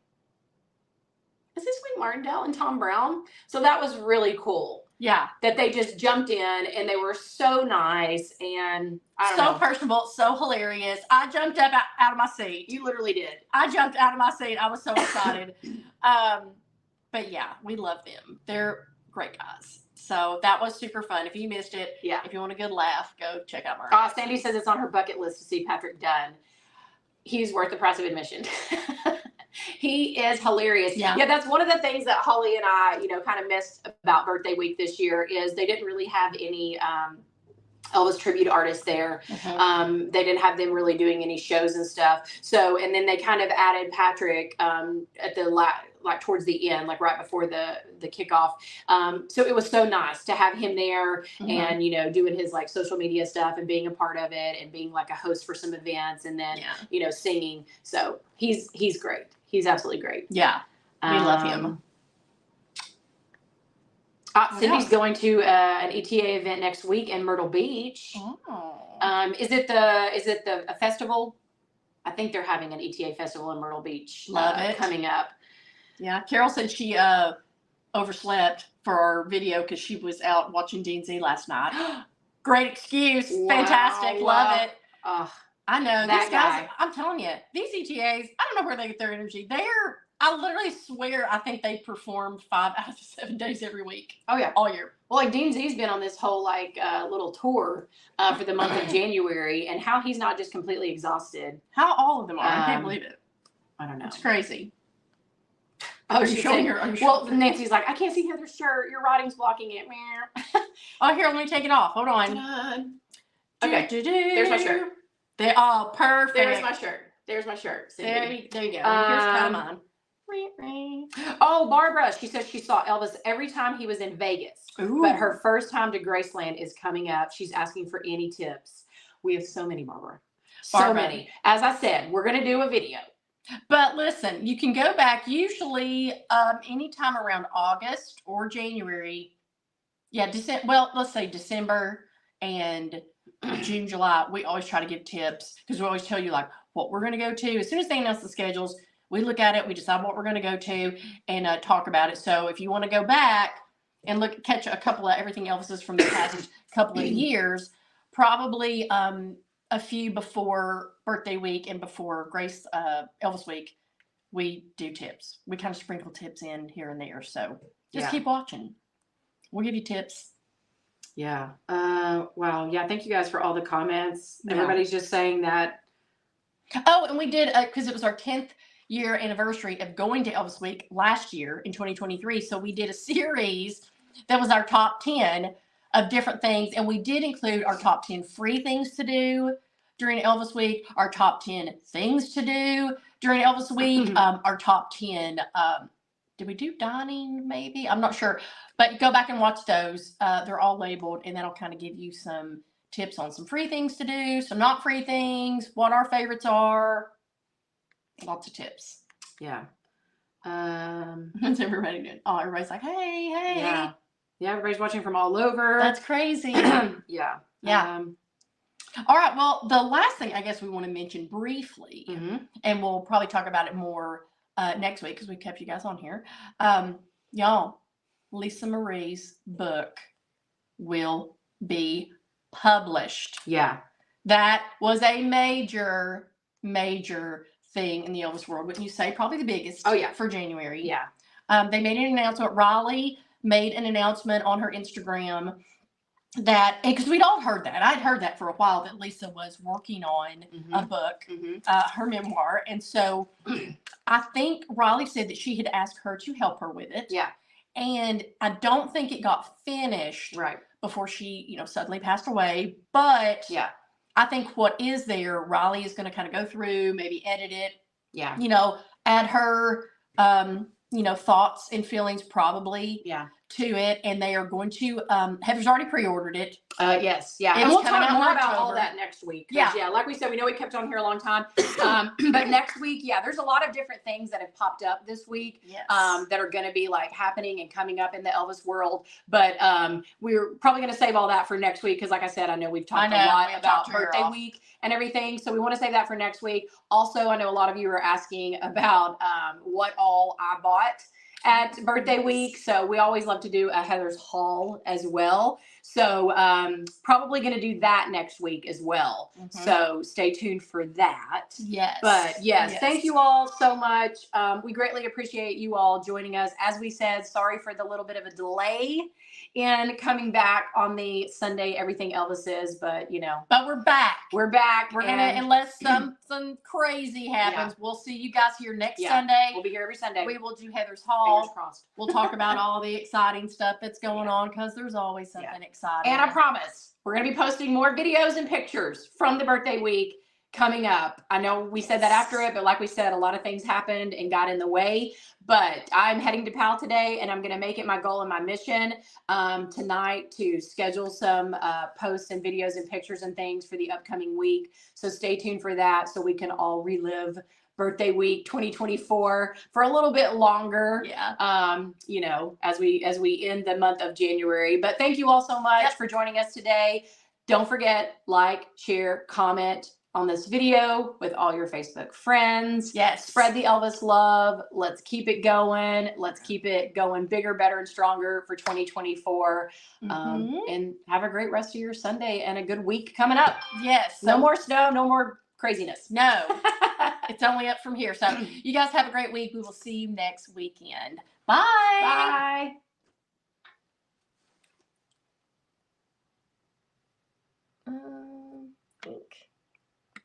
is this Wink Martindale and Tom Brown? So that was really cool. Yeah. That they just jumped in and they were so nice and so personable, so hilarious. I jumped up out of my seat. You literally did. I jumped out of my seat. I was so excited. But yeah, we love them. They're great guys. So that was super fun. If you missed it, if you want a good laugh, go check out Mara. Sandy says it's on her bucket list to see Patrick Dunn. He's worth the price of admission. He is hilarious. Yeah, that's one of the things that Holly and I, kind of missed about birthday week this year is they didn't really have any Elvis tribute artists there. They didn't have them really doing any shows and stuff. So, and then they kind of added Patrick at the like towards the end, like right before the kickoff. So it was so nice to have him there and, doing his like social media stuff and being a part of it and being like a host for some events and then, singing. So he's great. He's absolutely great. Yeah. We love him. Cindy's going to an ETA event next week in Myrtle Beach. Oh. Is it a festival? I think they're having an ETA festival in Myrtle Beach. Love it. Coming up. Yeah. Carol said she overslept for our video because she was out watching D&Z last night. Great excuse. Wow, fantastic. Love it. I know. These guys, I'm telling you, these ETAs, I don't know where they get their energy. I literally swear, I think they perform 5 out of 7 days every week. Oh, yeah. All year. Well, like D&Z's been on this whole like little tour for the month of January and how he's not just completely exhausted. How all of them are. I can't believe it. I don't know. It's crazy. Oh, she's showing her. Well, Nancy's like, I can't see Heather's shirt. Your writing's blocking it. Oh, here, let me take it off. Hold on. Okay. There's my shirt. They're all perfect. There's my shirt. Cindy. There you go. Here's kind of mine. Oh, Barbara. She says she saw Elvis every time he was in Vegas. Ooh. But her first time to Graceland is coming up. She's asking for any tips. We have so many, Barbara. So many. As I said, we're going to do a video. But listen, you can go back usually anytime around August or January. Yeah, let's say December and June, July, we always try to give tips because we always tell you like what we're going to go to. As soon as they announce the schedules, we look at it, we decide what we're going to go to and talk about it. So if you want to go back and catch a couple of everything Elvis's from the past couple of years, probably a few before birthday week and before Elvis week, we do tips. We kind of sprinkle tips in here and there. So just keep watching. We'll give you tips. Yeah. Wow. Yeah. Thank you guys for all the comments. Yeah. Everybody's just saying that. Oh, and we did, because it was our 10th year anniversary of going to Elvis Week last year in 2023. So we did a series that was our top 10 of different things. And we did include our top 10 free things to do during Elvis Week, our top 10 things to do during Elvis Week, our top 10, did we do dining maybe? I'm not sure, but go back and watch those. They're all labeled and that'll kind of give you some tips on some free things to do, some not free things, what our favorites are. Lots of tips. Yeah. What's everybody doing? Oh, everybody's like, hey. Yeah. Yeah, everybody's watching from all over. That's crazy. Yeah. Yeah. All right. Well, the last thing I guess we want to mention briefly, and we'll probably talk about it more next week because we kept you guys on here. Y'all, Lisa Marie's book will be published. Yeah. That was a major thing in the Elvis world. Wouldn't you say? Probably the biggest. Oh, yeah. For January. Yeah. They made an announcement. Raleigh made an announcement on her Instagram that, because we'd all heard that. I'd heard that for a while, that Lisa was working on a book, her memoir. And so I think Raleigh said that she had asked her to help her with it. Yeah. And I don't think it got finished before she, suddenly passed away. But yeah, I think what is there, Raleigh is going to kind of go through, maybe edit it. Yeah. Add her, thoughts and feelings probably to it, and they are going to. Heather's already pre-ordered it. Yes, yeah, It's and we'll coming talk out in more about all October. that next week. Yeah. Yeah, like we said, we know we kept on here a long time, but next week, yeah, there's a lot of different things that have popped up this week. Yes. That are going to be like happening and coming up in the Elvis world. But we're probably going to save all that for next week because, like I said, I know we've talked a lot about birthday week and everything. So we want to save that for next week. Also, I know a lot of you are asking about what all I bought at birthday week. So we always love to do a Heather's haul as well. So probably going to do that next week as well. So stay tuned for that. Yes. But yes, thank you all so much. We greatly appreciate you all joining us. As we said, sorry for the little bit of a delay in coming back on the Sunday Everything Elvis is, but you know. But we're back. We're back. We're gonna, unless some crazy happens, we'll see you guys here next Sunday. We'll be here every Sunday. We will do Heather's haul. Fingers crossed. We'll talk about all the exciting stuff that's going on because there's always something exciting. And I promise we're gonna be posting more videos and pictures from the birthday week coming up. I know we said that after it, but like we said, a lot of things happened and got in the way. But I'm heading to PAL today, and I'm going to make it my goal and my mission tonight to schedule some posts and videos and pictures and things for the upcoming week. So stay tuned for that so we can all relive birthday week 2024 for a little bit longer. You know, as we end the month of January. But thank you all so much for joining us today. Don't forget, like, share, comment on this video with all your Facebook friends. Yes. Spread the Elvis love. Let's keep it going. Let's keep it going bigger, better, and stronger for 2024. And have a great rest of your Sunday and a good week coming up. Yes. No more snow, no more craziness. No. It's only up from here. So you guys have a great week. We will see you next weekend. Bye. Bye. Think.